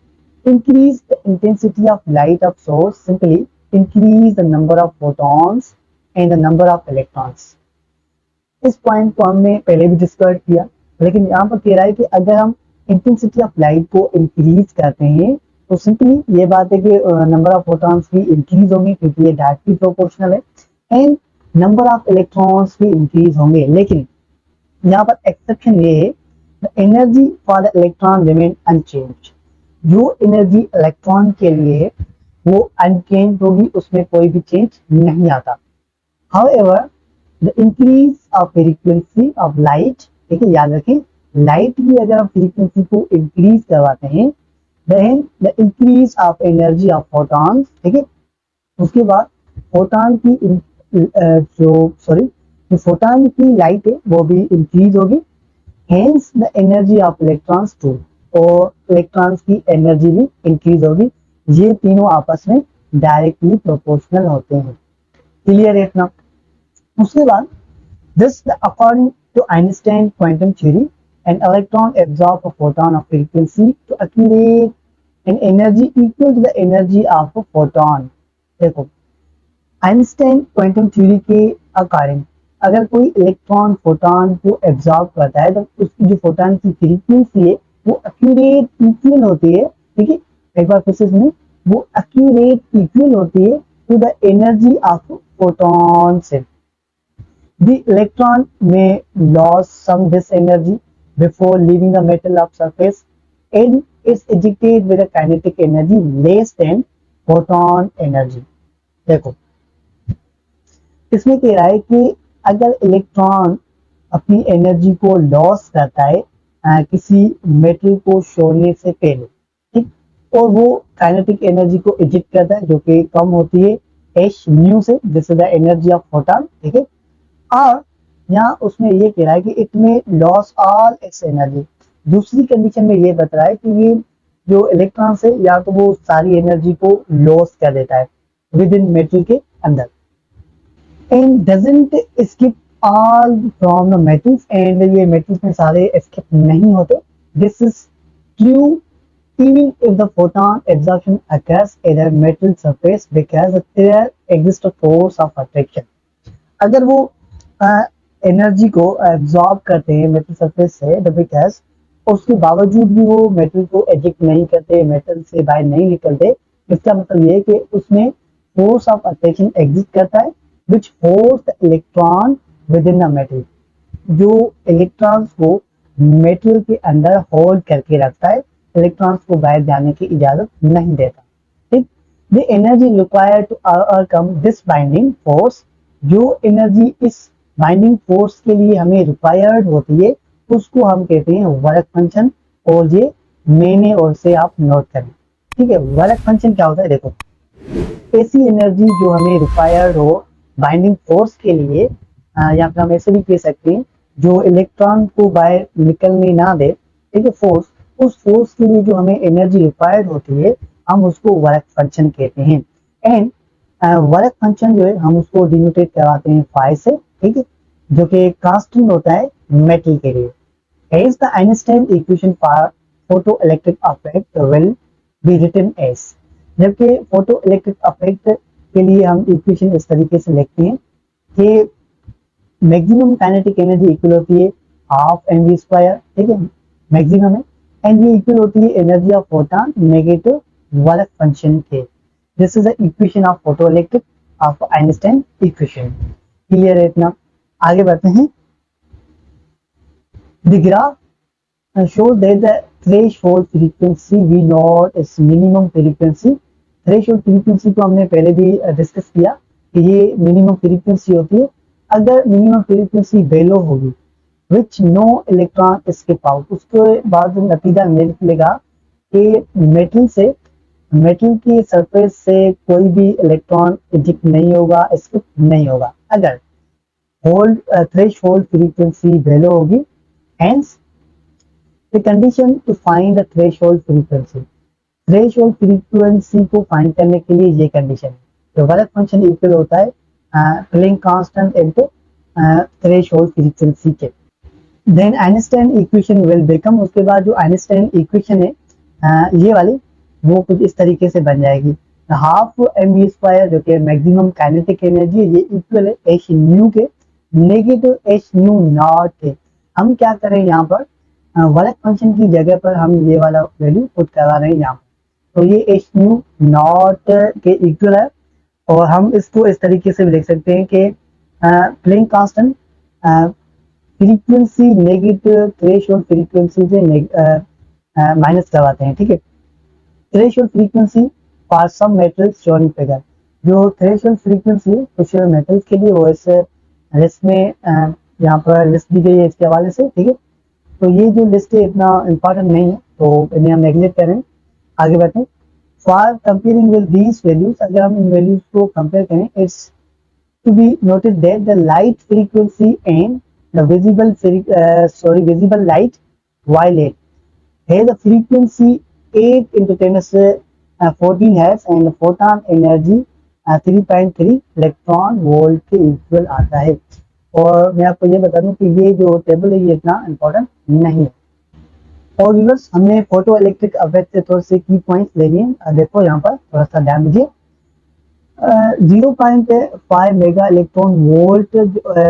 increase the intensity of light of source simply increase the number of photons and the number of electrons. इस पॉइंट को हमने पहले भी डिस्कस किया, लेकिन यहाँ पर कह रहा है कि अगर हम इंटेंसिटी ऑफ लाइट को इंक्रीज करते हैं तो सिंपली ये बात है कि नंबर ऑफ फोटॉन्स भी इंक्रीज होंगे क्योंकि ये डायरेक्टली प्रोपोर्शनल है, एंड नंबर ऑफ इलेक्ट्रॉन्स भी इंक्रीज होंगे। लेकिन यहाँ पर एक्सेप्शन ये है, the energy for the electron remain unchange. जो एनर्जी इलेक्ट्रॉन के लिए है वो अनचेंज होगी, उसमें कोई भी चेंज नहीं आता। However the increase of frequency of light, ठीक है, याद रखें लाइट की अगर हम फ्रीक्वेंसी को इंक्रीज करवाते हैं then the increase of energy of photons, ठीक है, उसके बाद फोटॉन की जो फोटॉन की लाइट है वो भी इंक्रीज होगी, hence the energy of electrons too, और इलेक्ट्रॉन्स की एनर्जी भी इंक्रीज होगी। ये तीनों आपस में डायरेक्टली प्रोपोर्शनल होते हैं। क्लियर है इतना? उसके बाद this according to Einstein quantum theory an electron absorbs a photon of frequency to accumulate an energy equal to the energy of a photon। देखो आइंस्टाइन क्वांटम थ्योरी के अकॉर्डिंग अगर कोई इलेक्ट्रॉन फोटॉन को absorb करता है तो उसकी जो फोटॉन की फ्रीक्वेंसी है वो एक्यूरेट इक्वल होती है, ठीक है, एक बार फिर से सुनिए, वो एक्यूरेट इक्वल होती है to the energy of photon से। The electron may lose some of this energy before leaving the metal of surface and is ejected with a kinetic energy less than photon energy। देखो इसमें कह रहा है कि अगर इलेक्ट्रॉन अपनी energy को लॉस करता है किसी मेटल को छोड़ने से पहले, ठीक, और वो काइनेटिक एनर्जी को इजेक्ट करता है जो कि कम होती है एच न्यू से, this is the energy of photon, ठीक है, और यहाँ उसमें ये कह रहा है कि इट में लॉस ऑल इट्स एनर्जी। दूसरी कंडीशन में ये बता रहा है कि ये जो इलेक्ट्रॉन है या तो वो सारी एनर्जी को लॉस कर देता है विद इन मेटल के अंदर, and doesn't escape all from the metals, and ये मेटल्स में सारे एस्केप नहीं होते। This is true even if the photon absorption occurs at a metal surface because there exists a force of attraction। अगर वो energy को absorb करते हैं मेटल सरफेस से बिकॉज उसके बावजूद भी वो मेटल को एजेक्ट नहीं करते, मेटल से बाहर नहीं निकलते, इसका मतलब ये है कि उसमें फोर्स ऑफ अट्रैक्शन एग्जिस्ट करता है which force the electron with in the metal, जो इलेक्ट्रॉन्स को मेटल के अंदर होल्ड करके रखता है, इलेक्ट्रॉन्स को बाहर जाने की इजाजत नहीं देता, ठीक। The energy required to overcome this binding force, जो एनर्जी इस बाइंडिंग फोर्स के लिए हमें रिक्वायर्ड होती है उसको हम कहते हैं वर्क फंक्शन, और ये मैंने और से आप नोट करें। ठीक है। वर्क फंक्शन क्या होता है, देखो ऐसी एनर्जी जो हमें रिक्वायर्ड हो बाइंडिंग फोर्स के लिए, या फिर हम ऐसे भी कह सकते हैं जो इलेक्ट्रॉन को बाहर निकलने ना दे, ठीक है, फोर्स, उस फोर्स के लिए जो हमें एनर्जी रिक्वायर्ड होती है हम उसको वर्क फंक्शन कहते हैं। एंड वर्क फंक्शन जो है हम उसको डिनोटेट करवाते हैं फाई से, ठीक है, जो कि कांस्टेंट होता है मेटल के लिए। Hence the Einstein equation for photoelectric effect will be written as, जबकि फोटो इलेक्ट्रिक अफेक्ट के लिए हम इक्वेशन इस तरीके से लिखते हैं कि मैक्सिमम काइनेटिक एनर्जी इक्वल होती है हाफ एम वी स्क्वायर, ठीक है, मैक्सिमम है, एंड ये इक्वल होती है energy of photon negative work function के। This is the equation of photo electric of Einstein equation. Clear है इतना? आगे बढ़ते हैं। The graph shows that the threshold frequency V naught is minimum frequency। threshold frequency को हमने पहले भी डिस्कस किया कि ये मिनिमम फ्रीक्वेंसी होती है। अगर मिनिमम फ्रीक्वेंसी बेलो होगी which no electron escape out, उसके बाद नतीजा निकलेगा कि मेटल की सरफेस से कोई भी इलेक्ट्रॉन इजेक्ट नहीं होगा, एस्केप नहीं होगा अगर होल्ड थ्रेशोल्ड फ्रीक्वेंसी बेलो होगी। Hence The condition to find the threshold frequency, threshold frequency को फाइंड करने के लिए ये कंडीशन है। तो वर्क फंक्शन इक्वल होता है Planck constant into threshold frequency के। Then Einstein equation will become, उसके बाद जो आइंस्टाइन इक्वेशन है ये वाली, वो कुछ इस तरीके से बन जाएगी। हाफ एम वी स्क्वायर जो कि मैक्सिमम काइनेटिक एनर्जी है, ये इक्वल है एच न्यू के नेगेटिव एच न्यू नॉट के। हम क्या करें यहाँ पर, वर्क फंक्शन की जगह पर हम ये वाला वैल्यू पुट करवा रहे हैं यहाँ पर। तो ये एच न्यू नॉट के इक्वल है, और हम इसको इस तरीके से भी लिख सकते हैं कि Planck constant frequency negative threshold frequency से माइनस करवाते हैं, ठीक है। Threshold frequency for some metals shown in figure, जो थ्रेशोल्ड फ्रीक्वेंसी है कुछ मेटल्स के लिए वो इस लिस्ट में यहाँ पर लिस्ट दी गई है इसके हवाले से, ठीक है। तो ये जो लिस्ट है इतना इंपॉर्टेंट नहीं है, तो इन्हें हम नेगलेक्ट करें। आगे बढ़ते हैं। For comparing with these values, अगर हम इन वैल्यूज को कंपेयर करें, it's to be noted that the light frequency and the visible light violet has a frequency 8 × 10⁻14 hertz and photon energy 3.3 electron volt के इक्वल आता है। और मैं आपको ये बता दूं कि ये जो टेबल है ये इतना इम्पोर्टेंट नहीं है। और व्यूअर्स, हमने फोटो इलेक्ट्रिक अफेक्ट से थोड़े से की पॉइंट्स लेने हैं। देखो यहाँ पर थोड़ा सा ध्यान दीजिए। 0.5 मेगा इलेक्ट्रॉन वोल्ट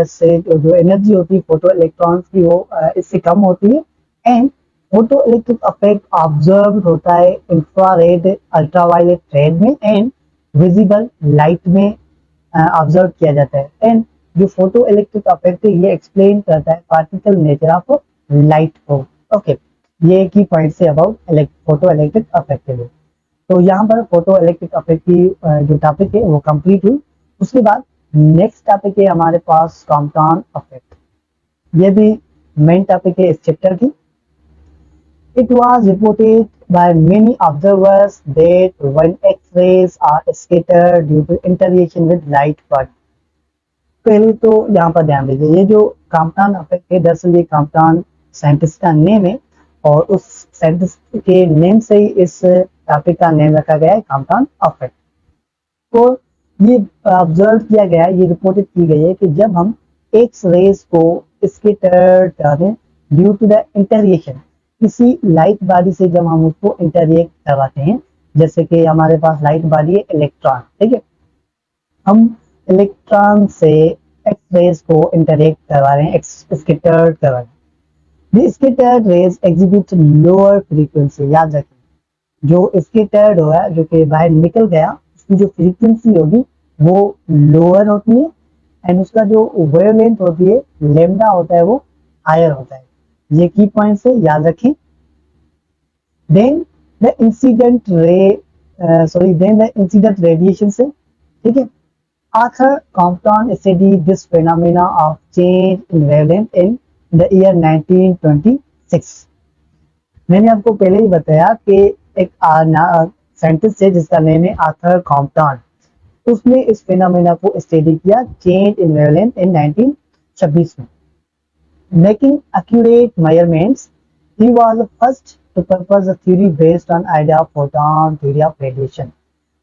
से जो एनर्जी होती है फोटो इलेक्ट्रॉन्स की, वो इससे कम होती है। And photo electric affect observe होता है इंफ्रारेड अल्ट्रावायलेट रेड में एंड विजिबल लाइट में ऑब्जर्व किया जाता है। एंड जो फोटो इलेक्ट्रिक अफेक्ट है ये एक्सप्लेन करता है पार्टिकल नेचर ऑफ लाइट को। ओके, ये की point say about photo electric affect के लिए। तो यहाँ पर फोटो इलेक्ट्रिक अफेक्ट की जो टॉपिक है वो कंप्लीट हुई। उसके बाद नेक्स्ट टॉपिक है हमारे पास कॉम्पटाउन अफेक्ट। ये भी मेन टॉपिक है इस चैप्टर की। It was reported by many observers that when X-rays are scattered due to interaction with light body, पहले तो यहाँ पर ध्यान दीजिए, ये जो कॉम्पटाउन अफेक्ट है दरअसल ये कॉम्पटाउन साइंटिस्ट का नेम है, और उस साइंटिस्ट के नेम से ही इस टॉपिक का नेम रखा गया है कॉम्पटाउन अफेक्ट। तो ये ऑब्जर्व किया गया, ये रिपोर्टेड की गई है कि जब हम एक्स रेज को स्कैटर करें ड्यू टू द इंटरेक्शन, किसी लाइट बॉडी से जब हम उसको इंटरेक्ट करवाते हैं, जैसे कि हमारे पास लाइट बॉडी है इलेक्ट्रॉन, ठीक है, हम इलेक्ट्रॉन से एक्स रेज को इंटरेक्ट करवा रहे हैं, स्कैटर्ड करवा रहे हैं। The scattered rays exhibit lower frequency, याद रखें जो स्कैटर्ड हुआ जो कि बाहर निकल गया उसकी जो फ्रीक्वेंसी होगी वो लोअर होती है, एंड उसका जो वेवलेंथ होती है लैम्डा होता है वो हायर होता है। ये की पॉइंट से याद रखें। देन द इंसिडेंट रेडिएशन से, ठीक है, Arthur Compton studied this phenomena of change in wavelength in the year 1926। मैंने आपको पहले ही बताया कि एक साइंटिस्ट है जिसका नेम है आर्थर कॉम्पटन। उसने इस फिनोमेना को स्टडी किया चेंज इन वेवलेंथ इन 1926 में। Making accurate measurements, he was the first to propose a theory based on idea of photon theory of radiation।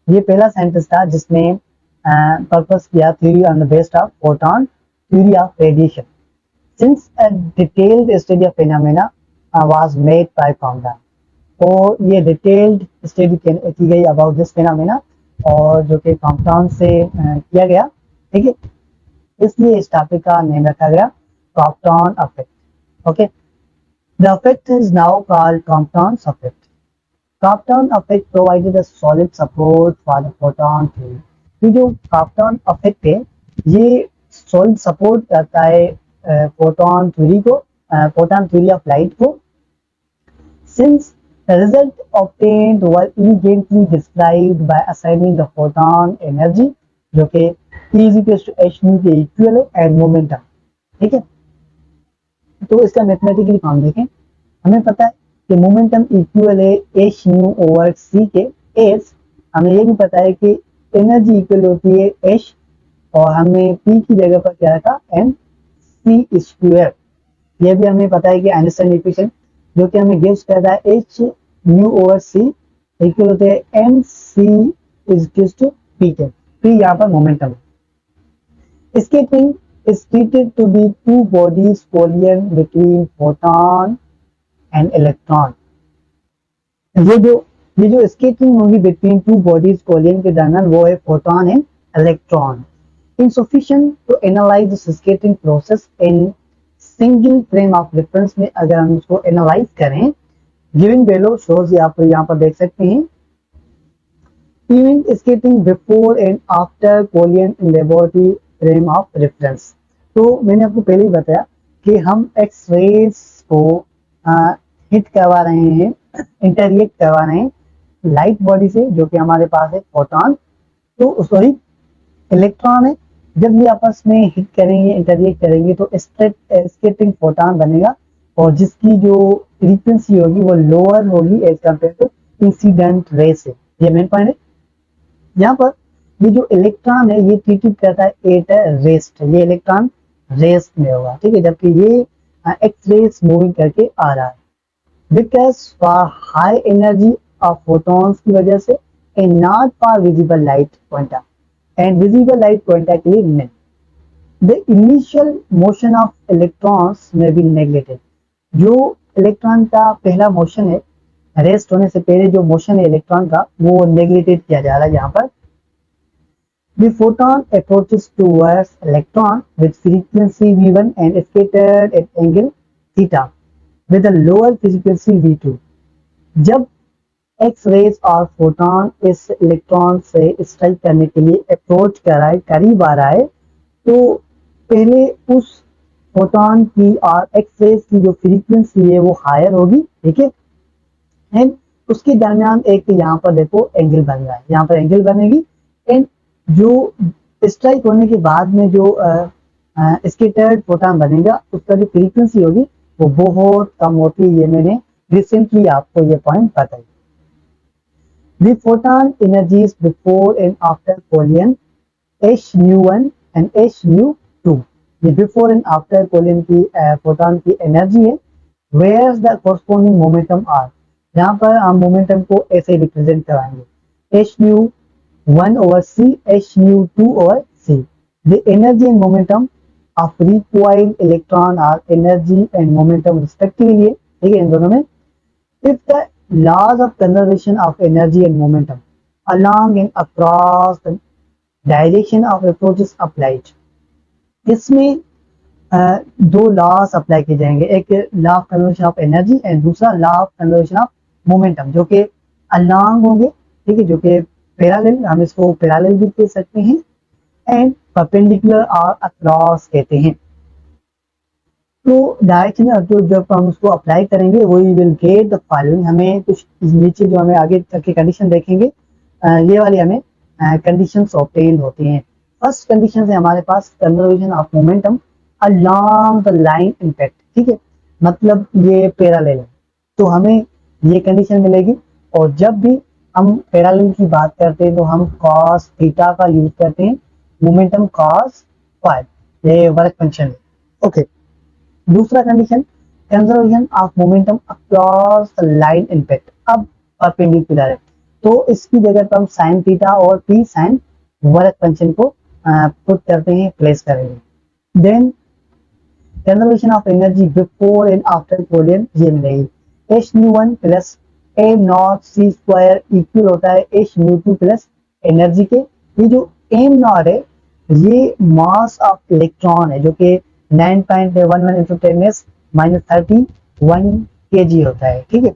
ये पहला साइंटिस्ट था जिसने पर्पस किया theory on the based of photon theory of radiation. Since a detailed study of phenomena was made by Compton. और ये detailed study की गई about this phenomena और जो कि कॉम्पटन से किया गया, ठीक है, इसलिए इस टॉपिक का नेम रखा गया Compton effect. Okay, the effect is now called Compton effect. Compton effect provided a solid support for the photon theory। ये जो Compton effect है ये solid support करता है photon theory को, photon theory of light को। Since the result obtained were elegantly described by assigning the photon energy जो कि E is equals to h nu के इक्वल है and momentum, ठीक है। तो इसका मैथमेटिकली फॉर्म देखें, हमें पता है कि मोमेंटम इक्वल है एच न्यू ओवर सी के एस। हमें ये भी पता है कि एनर्जी इक्वल होती है एच और हमने पी की जगह पर क्या रखा एम सी स्क्वायर। ये भी हमें पता है कि आइंस्टाइन इक्वेशन जो कि हमें गिव्स करता है H nu over C equal होते हैं M C is to P के। पी यहाँ पर मोमेंटम है। Scattering is treated to be two bodies collision between photon and electron। ये जो स्केटिंग होगी बिटवीन टू बॉडीज कोलिजन के दरमियान वो है photon and electron. insufficient to analyze this skating process in single frame of reference में अगर हम इसको एनालाइज करें, गिवन बेलो शोज आप यहाँ पर देख सकते हैं event skating before and after collision in laboratory frame of reference. तो मैंने आपको पहले ही बताया कि हम एक्स रेज को हिट करवा रहे हैं, इंटरएक्ट करवा रहे हैं लाइट बॉडी से जो कि हमारे पास है फोटॉन, तो सॉरी इलेक्ट्रॉन है। जब ये आपस में हिट करेंगे, इंटरएक्ट करेंगे तो स्केटिंग फोटॉन बनेगा और जिसकी जो फ्रीक्वेंसी होगी वो लोअर होगी as compare to incident ray से। ये मेन पॉइंट है। यहाँ पर ये जो इलेक्ट्रॉन है ये ट्रीटेड करता है एट रेस्ट, ये इलेक्ट्रॉन रेस्ट में होगा, ठीक है, जबकि ये एक्स रेस मूविंग करके आ रहा है। Because for high energy of photons की वजह से and not for visible light quanta, and visible light quanta के लिए नहीं। The initial motion of electrons में बी नेग्लेक्टेड। जो इलेक्ट्रॉन का पहला मोशन है, रेस्ट होने से पहले जो मोशन है इलेक्ट्रॉन का वो नेग्लेक्टेड किया जा रहा है यहाँ पर। The photon approaches towards electron with frequency v1 and is scattered at angle theta with a lower frequency v2। जब एक्स रेज और फोटोन इस इलेक्ट्रॉन से स्ट्राइक करने के लिए अप्रोच कर रहा है, करीब आ रहा है, तो पहले उस फोटोन की और एक्स रेज की जो फ्रीक्वेंसी है वो हायर होगी, ठीक है, एंड उसके दरमियान एक यहाँ पर देखो एंगल बन रहा है, यहाँ पर एंगल बनेगी एंड जो स्ट्राइक होने के बाद में जो स्कैटर्ड फोटॉन बनेगा उसका जो फ्रीक्वेंसी होगी वो बहुत कम होती है। ये मैंने रिसेंटली आपको ये पॉइंट बताई। The photon energies before and after collision h-nu1 and h-nu2। ये बिफोर एंड आफ्टर कोलिजन की फोटॉन की एनर्जी है। Where the corresponding momentum are, यहाँ पर हम मोमेंटम को ऐसे रिप्रेजेंट कराएंगे h-nu1 over c, h-nu2 over c। The energy and momentum of recoiled electron are energy and momentum respectively, ठीक है, इन दोनों में। If the laws of conservation of energy and momentum along and across the direction of approaches applied, इसमें दो loss apply किए जाएंगे, एक law of conservation of energy and दूसरा law of conservation of momentum, जो कि अलॉन्ग होंगे, ठीक है, जो कि पैरेलल, हम इसको पैरेलल भी कह सकते हैं एंड परपेंडिकुलर और अक्रॉस कहते हैं। तो डायरेक्शन जो जब हम उसको अप्लाई करेंगे वही विल गेट द फॉलोइंग। हमें कुछ नीचे जो हमें आगे तक की कंडीशन देखेंगे, ये वाली हमें कंडीशंस ऑब्टेन होती हैं। फर्स्ट कंडीशन है हमारे पास conservation of momentum along the line impact, ठीक है, मतलब ये पैरेलल है तो हमें ये कंडीशन मिलेगी। और जब भी हम पैरेलल की बात करते हैं तो हम cos थीटा का यूज करते हैं, मोमेंटम cos फाई, ये वर्क फंक्शन है। ओके, दूसरा condition, conservation of momentum across the line impact, अब परपेंडिकुलर है तो इसकी जगह पर हम साइन थीटा और पी साइन वर्क फंक्शन को पुट करते हैं, प्लेस करेंगे। Then conservation of energy before and after collision ये मिलेगी, H nu one plus A naught C square equal होता है H nu two plus energy के, ये जो एम नॉट है ये मास ऑफ इलेक्ट्रॉन है जो कि 9.11 इंटू 10⁻31 kg होता है, ठीक है।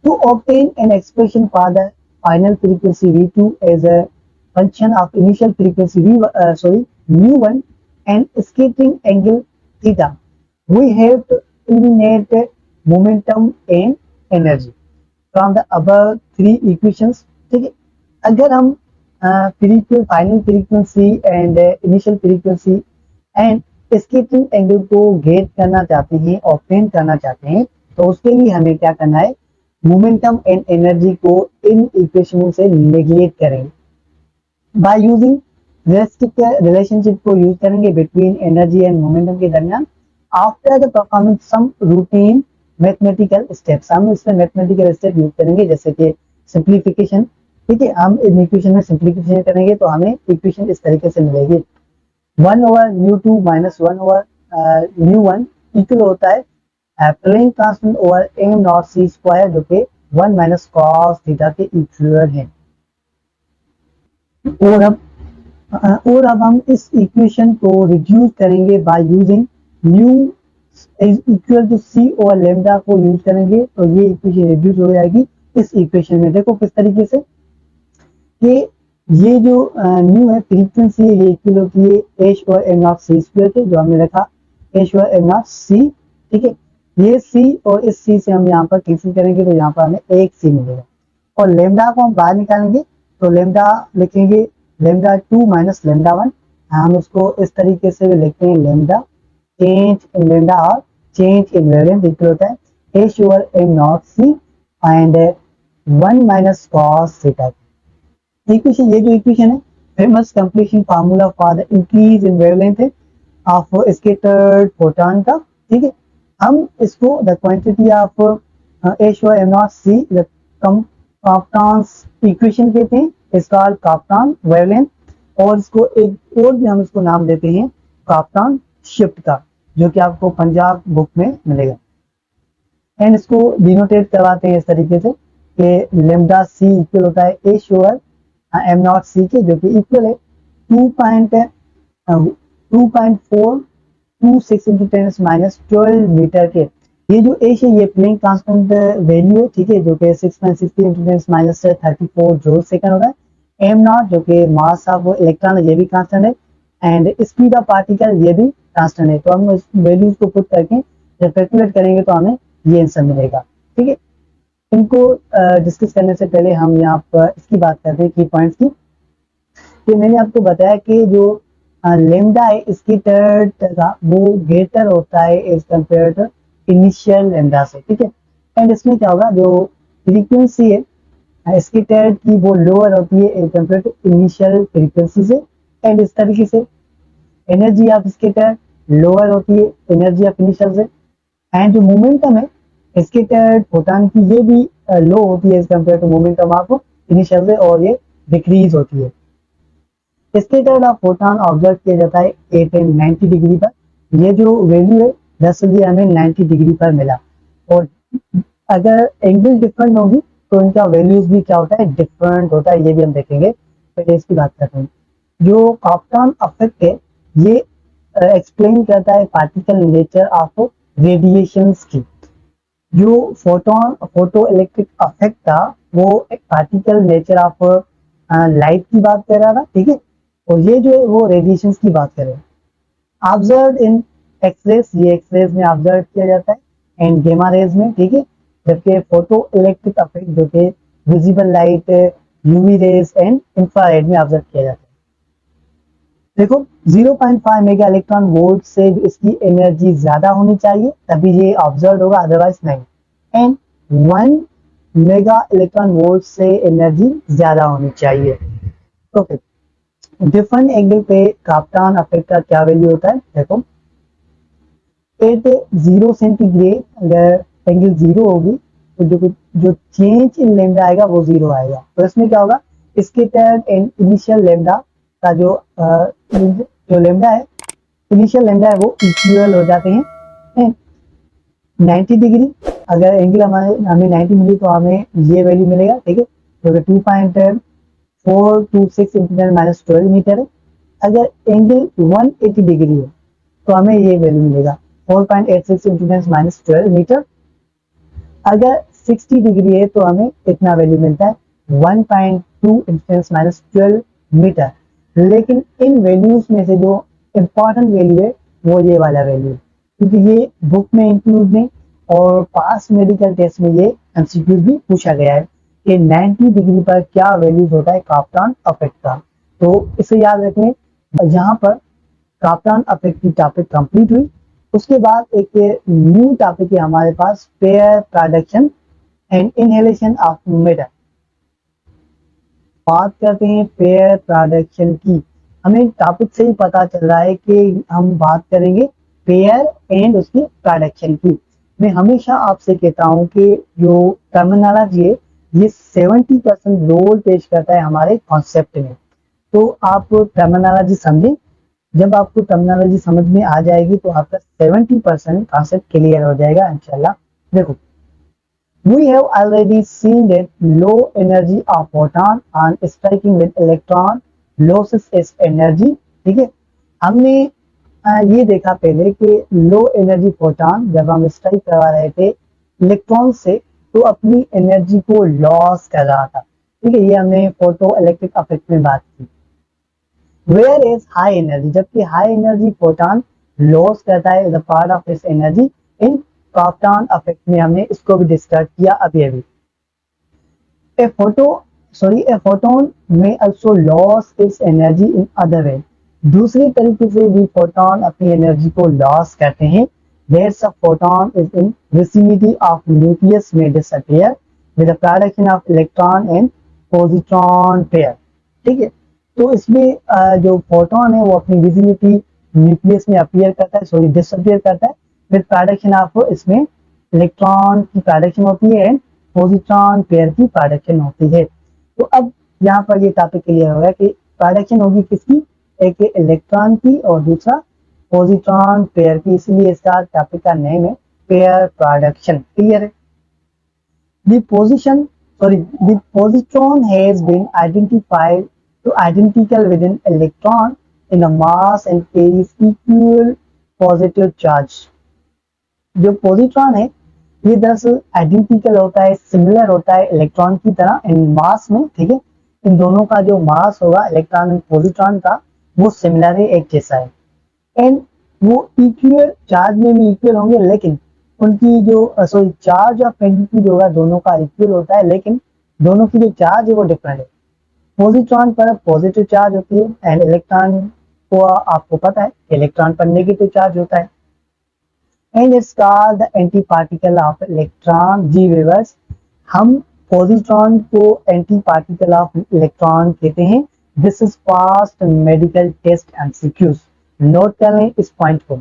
To obtain an expression for the final frequency V2 as a function of initial frequency mu1 and scattering angle theta, we have to eliminate momentum and energy from the above three equations, ठीक है। अगर हम final frequency and initial frequency and skating angle को gate करना चाहते हैं, obtain करना चाहते हैं, तो उसके लिए हमें क्या करना है, मोमेंटम एंड एनर्जी को इन इक्वेशन से नेगलेक्ट करेंगे बाय यूजिंग रिलेशनशिप को यूज करेंगे बिटवीन एनर्जी एंड मोमेंटम के दरमियान। After the performing some routine mathematical steps, हम इसमें मैथमेटिकल स्टेप यूज करेंगे जैसे कि सिंप्लीफिकेशन, ठीक है। हम इन इक्वेशन में सिंप्लीफिकेशन करेंगे तो हमें इक्वेशन इस तरीके से मिलेगी, 1/μ2 माइनस 1/μ1 इक्वल होता है Planck constant over am not C square जो कि 1 माइनस कॉस थीटा के इक्वल है। और अब हम इस इक्वेशन को रिड्यूस करेंगे by using nu is equal to C over lambda को यूज करेंगे तो ये इक्वेशन रिड्यूस हो जाएगी इस इक्वेशन में। देखो किस तरीके से कि ये जो न्यू है फ्रीक्वेंसी है ये इक्वल होती है H over am not C square के, जो हमने रखा H over am not C, ठीक है। ये सी और इस सी से हम यहाँ पर कैंसिल करेंगे तो यहाँ पर हमें एक सी मिलेगा, और लेमडा को हम बाहर निकालेंगे तो लेमडा लिखेंगे लेमडा 2 माइनस लेमडा 1, हम इसको इस तरीके से भी लिखते हैं लेमडा चेंज इन लेमडा और चेंज इन वेवलेंथ इक्वल होता है H over am not c and 1 minus cos theta. Equation, ये जो इक्वेशन है famous Compton formula for the increase in wavelength of scattered photon का, ठीक है। हम इसको the quantity of h over am not c the Compton's equation कहते हैं, इसका कॉप्टॉन वेवलेंथ, और इसको एक और भी हम इसको नाम देते हैं कॉप्टॉन शिफ्ट का, जो कि आपको पंजाब बुक में मिलेगा। एंड इसको डिनोटेट करवाते हैं इस तरीके से कि लेमडा सी इक्वल होता है एच ओवर एम नॉट सी के, जो कि इक्वल है 2.426 इंटू 10⁻12 मीटर के। ये जो एच है ये प्लेन कांस्टेंट वैल्यू है, ठीक है, जो कि 6.60 इंटू 10⁻34 जूल सेकंड होता है। एम नॉट जो कि मास ऑफ इलेक्ट्रॉन है ये भी कांस्टेंट है, एंड स्पीड ऑफ पार्टिकल ये भी कांस्टेंट है। तो हम इस वैल्यूज को पुट करके जब कैलकुलेट करेंगे तो हमें ये आंसर मिलेगा, ठीक है। इनको डिस्कस करने से पहले हम यहाँ पर इसकी बात करते हैं की पॉइंट्स की, कि मैंने आपको बताया कि जो लेमडा है इसकी का वो ग्रेटर होता है as compare to initial lambda से, ठीक है। एंड इसमें क्या होगा, जो फ्रीक्वेंसी है स्कैटर्ड की वो लोअर होती है as compare to initial frequency से, एंड इस तरीके से एनर्जी ऑफ स्कैटर्ड लोअर होती है एनर्जी ऑफ इनिशियल से, एंड जो मोमेंटम है स्कैटर्ड फोटॉन की ये भी लो होती है as compare to momentum of initial से, और ये डिक्रीज होती है। स्कैटर्ड ऑफ फोटॉन ऑब्जर्व किया जाता है 8 एंड 90 डिग्री पर, ये जो वैल्यू है 10 से हमें 90 डिग्री पर मिला, और अगर एंगल डिफरेंट होगी तो इनका वैल्यूज भी क्या होता है, डिफरेंट होता है, ये भी हम देखेंगे। पहले इसकी बात करते हैं। जो कॉप्टॉन इफेक्ट है ये एक्सप्लेन करता है पार्टिकल नेचर ऑफ रेडिएशंस की। जो फोटो इलेक्ट्रिक इफेक्ट था वो एक पार्टिकल नेचर ऑफ लाइट की बात कर रहा था, ठीक है, और ये जो है वो रेडिएशंस की बात कर रहे हैं। ऑब्जर्व इन एक्सरेज, ये एक्सरेज में ऑब्जर्व किया जाता है, एंड गेमा रेज में, ठीक है, जबकि फोटो इलेक्ट्रिक इफेक्ट जो कि visible light, UV rays and infrared में ऑब्जर्व किया जाता है। देखो 0.5 मेगा इलेक्ट्रॉन वोल्ट से इसकी एनर्जी ज्यादा होनी चाहिए तभी ये ऑब्जर्व होगा, अदरवाइज नहीं। एंड 1 मेगा इलेक्ट्रॉन वोल्ट से एनर्जी ज्यादा होनी चाहिए। तो फिर डिफरेंट एंगल पे काप्टान इफेक्ट का क्या वैल्यू होता है, देखो एट 0 सेंटीग्रेड अगर एंगल 0 होगी तो जो चेंज इन लेमडा आएगा वो 0 आएगा। तो इसमें क्या होगा, इसके तहत इनिशियल लेमडा का जो लेमडा है, इनिशियल लेमडा है वो इक्वल हो जाते हैं 90 डिग्री। अगर एंगल हमें 90 मिली तो हमें ये वैल्यू मिलेगा, ठीक है, जो कि 2.426 इंटू 10⁻12 मीटर है। अगर एंगल 180 डिग्री है तो हमें ये वैल्यू मिलेगा 4.86 इंटू 10⁻12 मीटर। अगर 60 डिग्री है तो हमें इतना वैल्यू मिलता है 1.2 इंटू 10⁻12 मीटर। लेकिन इन वैल्यूज में से जो इंपॉर्टेंट वैल्यू है वो ये वाला वैल्यू है, क्योंकि ये बुक में इंक्लूड नहीं और पास मेडिकल टेस्ट में ये एमसीक्यू भी पूछा गया है कि 90 डिग्री पर क्या वैल्यूज होता है काप्टान इफेक्ट का। तो इसे याद रखें। यहाँ पर काप्टान इफेक्ट की टॉपिक कंप्लीट हुई। उसके बाद एक न्यू टॉपिक है हमारे पास, pair production and annihilation of matter. बात करते हैं पेयर प्रोडक्शन की। हमें टॉपिक से ही पता चल रहा है कि हम बात करेंगे पेयर एंड उसकी प्रोडक्शन की। मैं हमेशा आपसे कहता हूं कि जो टर्मिनोलॉजी है ये 70% रोल पेश करता है हमारे कॉन्सेप्ट में। तो आप टर्मिनोलॉजी समझें। जब आपको टर्मिनोलॉजी समझ में आ जाएगी तो आपका 70% कॉन्सेप्ट क्लियर हो जाएगा इंशाल्लाह। देखो, we have already seen that low energy of photon on striking with electron losses its energy। ठीक है, हमने ये देखा पहले कि लो एनर्जी फोटॉन जब हम स्ट्राइक करवा रहे थे इलेक्ट्रॉन से तो अपनी एनर्जी को लॉस कर रहा था। ठीक है, ये हमने फोटो इलेक्ट्रिक इफेक्ट में बात की। वेयर इज हाई एनर्जी, जबकि हाई एनर्जी फोटॉन लॉस करता है द पार्ट ऑफ इस एनर्जी इन काप्टान इफेक्ट में हमने इसको भी डिस्कस किया अभी। ए फोटोन में also loss it's energy in other way. दूसरी तरीके से भी फोटोन अपनी एनर्जी को लॉस करते हैं। There's a photon is in vicinity of nucleus may disappear with the production of electron and positron pair। ठीक है, तो इसमें जो फोटोन है वो अपनी विजिनिटी न्यूक्लियस में अपीयर करता है, डिसअपियर करता है विद प्रोडक्शन ऑफ, इसमें इलेक्ट्रॉन की प्रोडक्शन होती है एंड पोजिट्रॉन पेयर की प्रोडक्शन होती है। तो अब यहाँ पर ये टॉपिक क्लियर हो गया कि प्रोडक्शन होगी किसकी, एक इलेक्ट्रॉन की और दूसरा पोजिट्रॉन पेयर की, इसलिए इसका टॉपिक का नेम है पेयर प्रोडक्शन। क्लियर है। The positron has been identified to identical with an electron in a mass and carries equal positive charge। जो पोजिट्रॉन है ये दरअसल आइडेंटिकल होता है, सिमिलर होता है इलेक्ट्रॉन की तरह इन मास में। ठीक है, इन दोनों का जो मास होगा इलेक्ट्रॉन और पोजिट्रॉन का वो सिमिलर है, एक जैसा है। एंड वो इक्वल चार्ज में भी इक्वल होंगे, लेकिन उनकी जो चार्ज ऑफ मैग्नीट्यूड होगा दोनों का इक्वल होता है, लेकिन दोनों की जो चार्ज है वो डिफरेंट है। पोजिट्रॉन पर पॉजिटिव चार्ज होती है एंड इलेक्ट्रॉन को आपको पता है इलेक्ट्रॉन पर नेगेटिव चार्ज होता है। And it's called the anti particle of electron. जी व्यूअर्स, हम पोजिट्रॉन को एंटी पार्टिकल ऑफ इलेक्ट्रॉन कहते हैं। This is past medical test MCQs, note कर लें इस पॉइंट को।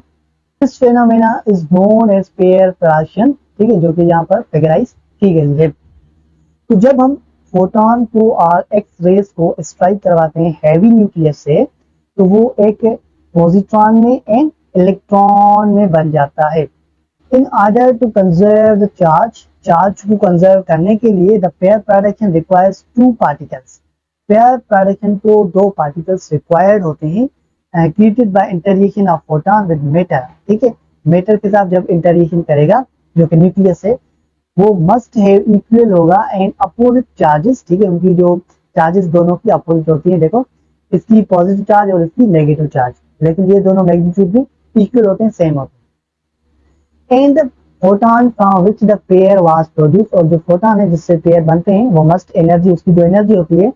This phenomena is known as pair production. ठीक है, जो कि यहाँ पर फिगराइज की गई है। तो जब हम फोटॉन को और एक्स रेज को स्ट्राइक करवाते हैं हैवी न्यूक्लियस से तो वो एक पोजिट्रॉन में एंड इलेक्ट्रॉन में बन जाता है। In order to conserve the charge को कंजर्व करने के लिए the pair production requires two particles. Pair production को दो पार्टिकल्स रिक्वायर्ड होते हैं created by interaction of photon with matter. ठीक है, मैटर के साथ जब इंटरएक्शन करेगा जो कि न्यूक्लियस है वो मस्ट हैव इक्वल होगा एंड अपोजिट चार्जेस। ठीक है, उनकी जो चार्जेस दोनों की अपोजिट होती है। देखो, इसकी पॉजिटिव चार्ज और इसकी नेगेटिव चार्ज, लेकिन ये दोनों मैग्नीट्यूड भी इक्वल होते हैं, सेम होते हैं। And the photon from which the pair was produce, और जो फोटॉन है जिससे पेयर बनते हैं वो मस्ट एनर्जी, उसकी जो एनर्जी होती है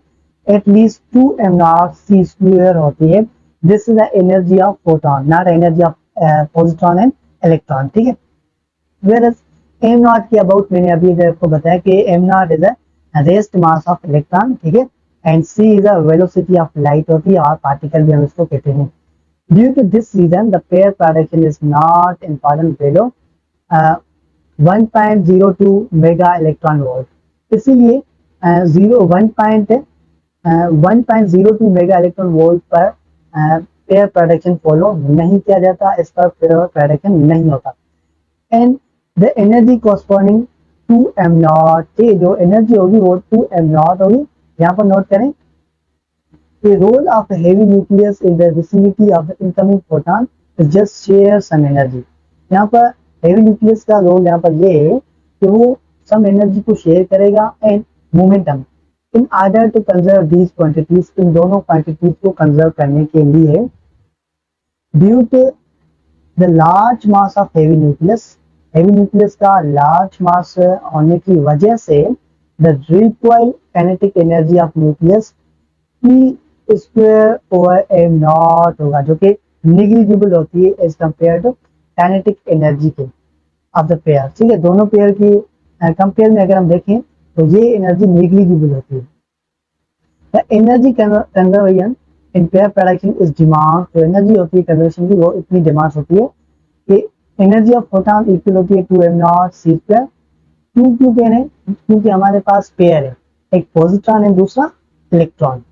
एटलीस्ट 2m0c² होती है। This is the energy of photon, not energy of positron and electron। ठीक है, whereas एम नॉट के अबाउट मैंने अभी आपको बताया कि M naught is a rest mass of electron, ठीक है, and C is a velocity of light होती है, और पार्टिकल भी हम इसको कहते हैं। Due to this reason the pair production is not important below 1.02 mega electron volt. इसीलिए 1.02 मेगा इलेक्ट्रॉन वोल्ट पर पेयर प्रोडक्शन फॉलो नहीं किया जाता, इस पर पेयर प्रोडक्शन नहीं होता। And the energy corresponding to M naught, जो एनर्जी होगी वो 2 एम नॉट होगी। यहाँ पर नोट करें, the role of a heavy nucleus in the vicinity of the incoming photon is just share some energy। यहाँ पर heavy nucleus का रोल यहाँ पर ये है कि वो some energy को शेयर करेगा and momentum in order to conserve these quantities, इन दोनों quantities को कंजर्व करने के लिए due to the large mass of heavy nucleus का large mass होने की वजह से the recoil kinetic energy of nucleus E square over M naught होगा, जो कि निग्लिजिबल होती है as compare to kinetic energy के ऑफ द पेयर। ठीक है, दोनों पेयर की कंपेयर में अगर हम देखें तो ये एनर्जी निग्लिजिबल होती है। The energy conversion in pair production is demand, तो एनर्जी होती है कन्वर्जन की, वो इतनी डिमांड होती है कि एनर्जी ऑफ फोटॉन इक्वल होती है 2 एम नॉट सी स्क्वायर। क्यों कह रहे हैं? क्योंकि हमारे पास पेयर है, एक पॉजिट्रॉन है दूसरा electron,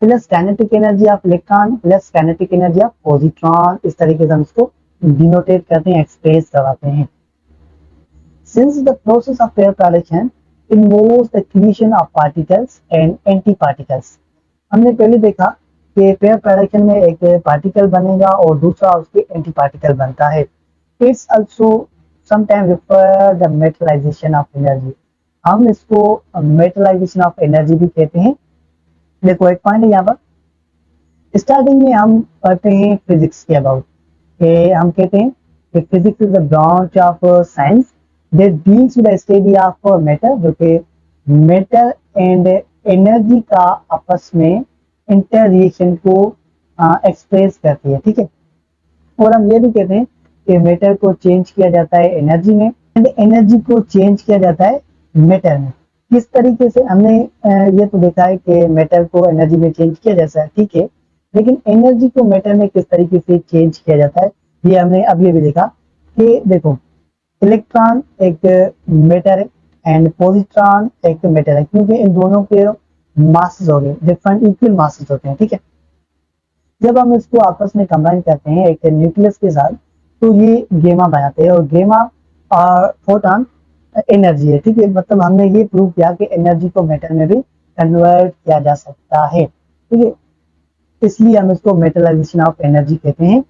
plus kinetic energy of electron plus kinetic energy of positron, इस तरीके से हम इसको डिनोटेट करते हैं, एक्सप्रेस करवाते हैं। Since the process of pair production involves the creation of particles and anti particles, हमने पहले देखा कि पेयर प्रोडक्शन में एक पार्टिकल बनेगा और दूसरा उसके एंटी पार्टिकल बनता है। It's also sometime refer the metallisation of energy, हम इसको मेटलाइजेशन ऑफ एनर्जी भी कहते हैं। देखो एक पॉइंट है यहाँ पर, स्टार्टिंग में हम पढ़ते हैं फिजिक्स के अबाउट, हम कहते हैं कि physics is the branch of science that deals with the study of matter, जो कि मैटर एंड एनर्जी का आपस में इंटर रिएक्शन को एक्सप्रेस करती है। ठीक है, और हम ये भी कहते हैं कि मैटर को चेंज किया जाता है एनर्जी में एंड एनर्जी को चेंज किया जाता है मैटर में। किस तरीके से? हमने ये तो देखा है कि मैटर को एनर्जी में चेंज किया जाता है, ठीक है, लेकिन एनर्जी को मैटर में किस तरीके से चेंज किया जाता है ये हमने अब ये भी देखा कि देखो इलेक्ट्रॉन एक मैटर है एंड पॉजिट्रॉन एक मैटर है, क्योंकि इन दोनों के मासेस हो गए डिफरेंट, इक्वल मासेस होते हैं। ठीक है, जब हम इसको आपस में कंबाइन करते हैं एक न्यूक्लियस के साथ तो ये गेमा बनाते हैं, और गेमा और फोटॉन एनर्जी है। ठीक है, मतलब हमने ये प्रूव किया कि एनर्जी को मैटर में भी कन्वर्ट किया जा सकता है। ठीक है, इसलिए हम इसको मेटलाइजेशन ऑफ एनर्जी कहते हैं।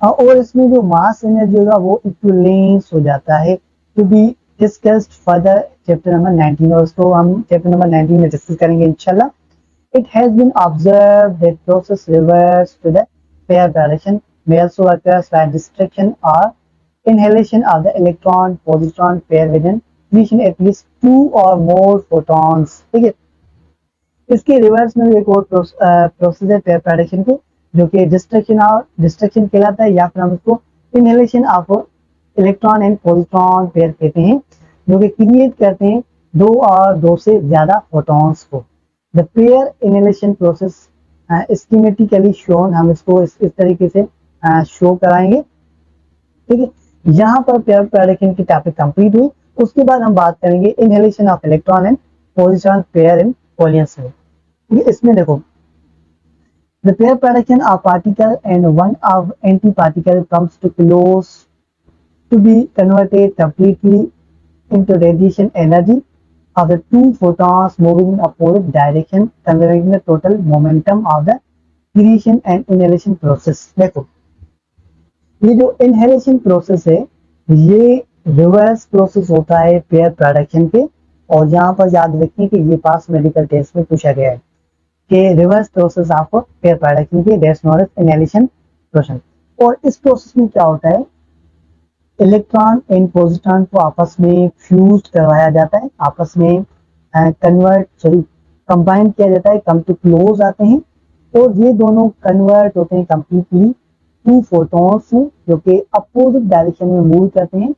और इसमें जो मास एनर्जी होगा वो इक्विवेलेंस हो जाता है, to be discussed further chapter number 19, और इसको हम चैप्टर नंबर 19 में डिस्कस करेंगे इंशाल्लाह। It has been observed that process reverse to the pair direction may also occurs by destruction or inhalation of the electron-positron pair within emission at least 2 or more photons। ठीक है, इसके reverse में एक और process है pair production की, जो कि डिस्ट्रक्शन कहलाता है, या फिर हम इसको inhalation of electron and positron pair कहते हैं, जो कि क्रिएट करते हैं 2 और 2 से ज्यादा फोटॉन्स को। The pair annihilation process schematically shown, हम इसको इस तरीके से शो कराएंगे। ठीक है, यहाँ पर पेयर प्रोडक्शन की टॉपिक कंप्लीट हुई। उसके बाद हम बात करेंगे annihilation of electron and positron pair in valence में। इसमें देखो the pair production of particle and one of anti particle comes to close to be converted completely into radiation energy of the 2 photons moving in opposite direction, conserving the total momentum of the creation and inhalation process। देखो ये जो inhalation process है ये reverse process होता है pair production के, और यहाँ पर याद रखिए कि ये पास मेडिकल टेस्ट में पूछा गया है कि reverse process of pair production के, that's known as annihilation process. और इस प्रोसेस में क्या होता है, इलेक्ट्रॉन एंड पॉजिट्रॉन को आपस में फ्यूज करवाया जाता है, आपस में कंबाइन किया जाता है, कम टू क्लोज आते हैं, और ये दोनों कन्वर्ट होते हैं कंप्लीटली 2 फोटॉन्स में, जो कि अपोजिट डायरेक्शन में मूव करते हैं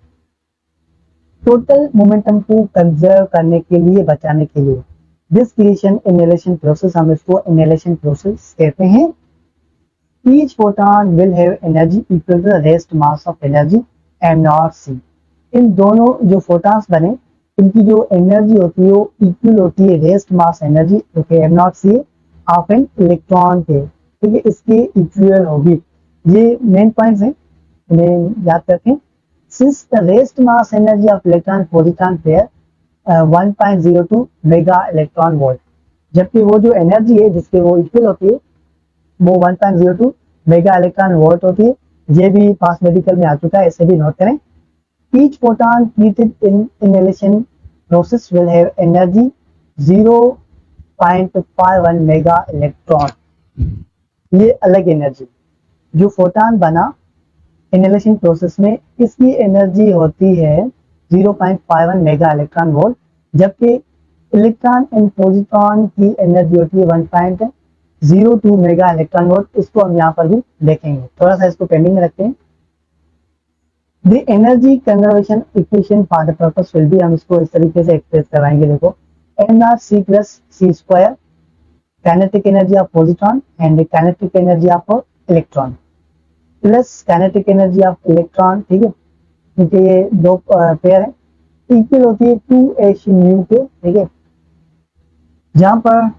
टोटल मोमेंटम को कंजर्व करने के लिए, बचाने के लिए। दिस क्रिएशन इनहेलेशन प्रोसेस, हम इसको इनहेलेशन प्रोसेस कहते हैं। Each photon will have energy equal to the rest mass of energy m not c. इन दोनों जो फोटॉन्स बने, इनकी जो एनर्जी होती है वो इक्वल होती है rest mass energy okay M not C of an electron के, ठीक है, इसके इक्वल होगी। ये मेन पॉइंट्स हैं, इन्हें याद रखें। Since the rest mass energy of electron proton pair 1.02 mega electron volt, जबकि वो जो एनर्जी है जिसके वो इक्वल होती है वो 1.02 मेगा इलेक्ट्रॉन वोल्ट होती है। ये भी पास मेडिकल में आ चुका है, इसे भी नोट करें। Each photon treated in inhalation process will have energy 0.51 mega electron. ये अलग एनर्जी जो फोटॉन बना इनहेलेशन प्रोसेस में, इसकी एनर्जी होती है 0.51 मेगा इलेक्ट्रॉन वोल्ट, जबकि इलेक्ट्रॉन एंड पॉजिट्रॉन की एनर्जी होती है 1.02 मेगा इलेक्ट्रॉन वोल्ट। इसको हम यहाँ पर भी देखेंगे, थोड़ा सा इसको पेंडिंग में रखते हैं। The energy conservation equation for the purpose will be, हम इसको इस तरीके से एक्सप्रेस करवाएंगे। देखो, mc plus C square kinetic energy of positron and kinetic energy of electron plus kinetic energy of electron, ठीक है, क्योंकि ये दो पेयर है, इक्वल होती है 2h म्यू के, ठीक है। जहाँ पर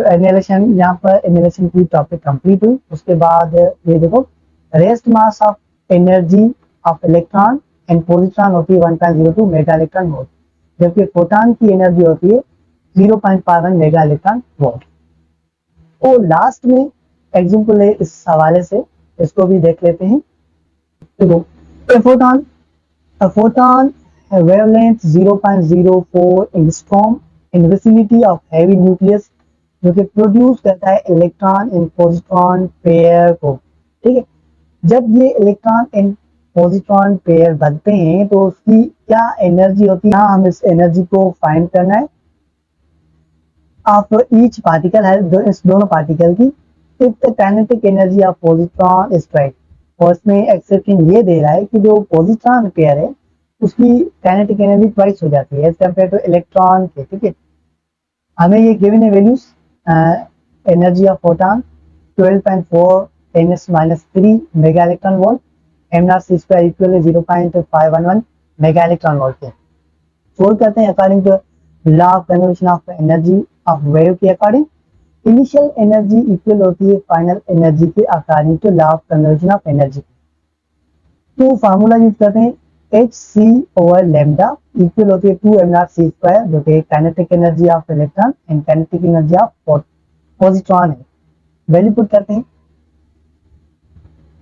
एनिलेशन, यहाँ पर एनिलेशन की टॉपिक कंप्लीट हुई। उसके बाद ये देखो, rest mass of energy of electron and positron होती है 1.02 मेगा इलेक्ट्रॉन वोल्ट, जबकि फोटॉन की एनर्जी होती है 0.51 मेगा इलेक्ट्रॉन वोल्ट। और लास्ट में एग्जाम्पल है इस हवाले से, इसको भी देख लेते हैं। देखो, a photon have wavelength 0.04 angstrom in vicinity of heavy nucleus, जो कि प्रोड्यूस करता है इलेक्ट्रॉन एंड पॉजिट्रॉन पेयर को, ठीक है। जब ये इलेक्ट्रॉन एंड पॉजिट्रॉन पेयर बनते हैं तो उसकी क्या एनर्जी होती है, हम इस एनर्जी को फाइंड करना है ऑफ ईच पार्टिकल है, इस दोनों पार्टिकल की। If the kinetic energy of positron is right, और इसमें एक्सेप्शन ये दे रहा है कि जो पॉजिट्रॉन पेयर है उसकी काइनेटिक एनर्जी ट्वाइस हो जाती है एज कम्पेयर टू इलेक्ट्रॉन के, ठीक है। हमें ये गिवन है values, energy of photon 12.4 10⁻³ mega electron volt, m0 square equal है 0.511 मेगा इलेक्ट्रॉन वोल्ट के। सोल्व करते हैं according to law of conservation of energy of wave के अकॉर्डिंग। इनिशियल एनर्जी इक्वल होती है फाइनल एनर्जी के according to law of conservation of energy. तो formula use करते हैं hc ओवर लैम्डा इक्वल होती है 2m0 स्क्वायर, जो कि kinetic energy of electron and kinetic energy of positron है। वैल्यू पुट करते हैं,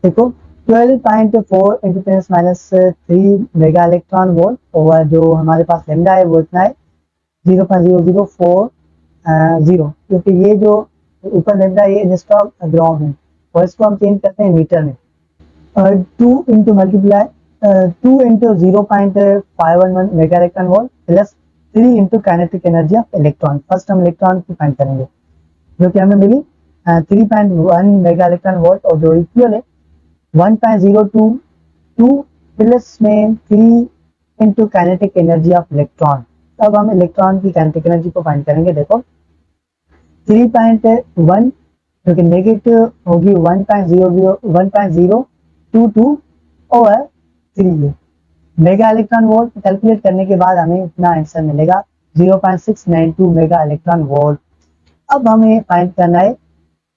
देखो 12.4 × 10⁻³ मेगा इलेक्ट्रॉन वोल्ट ओवर जो हमारे पास लैम्डा है वो इतना है 0.0040, क्योंकि ये जो ऊपर लैम्डा ये इंस्टॉल ग्राउंड है और इसको हम चेंज करते हैं मीटर में। 2 into multiply 2 into 0.511 mega electron volt plus 3 into kinetic energy of electron. First हम इलेक्ट्रॉन की फाइंड करेंगे, जो कि हमें मिली 3.1 मेगा इलेक्ट्रॉन वोल्ट, और जो इक्वल है 1.022 प्लस में 3 into kinetic energy of electron. अब हम इलेक्ट्रॉन की काइनेटिक एनर्जी को फाइंड करेंगे। देखो 3.1 जो कि नेगेटिव होगी 1.022 over 3 mega electron volt. Calculate करने के बाद हमें इतना आंसर मिलेगा 0.692 मेगा इलेक्ट्रॉन वोल्ट। अब हमें फाइंड करना है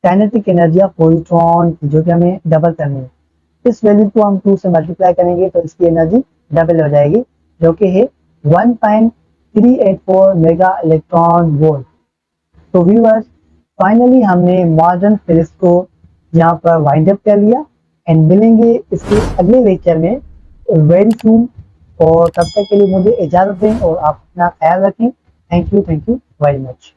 काइनेटिक एनर्जी ऑफ पॉजिट्रॉन की, जो कि हमें डबल करनी है। इस वैल्यू को हम 2 से मल्टीप्लाई करेंगे तो इसकी एनर्जी डबल हो जाएगी, जो कि है 1.384 मेगा इलेक्ट्रॉन वोल्ट। तो व्यूअर्स, फाइनली हमने मॉडर्न फिजिक्स को यहाँ पर वाइंड अप कर लिया एंड मिलेंगे इसके अगले लेक्चर में वेरी सून। और तब तक के लिए मुझे इजाजत दें और आप अपना ख्याल रखें। Thank you very much.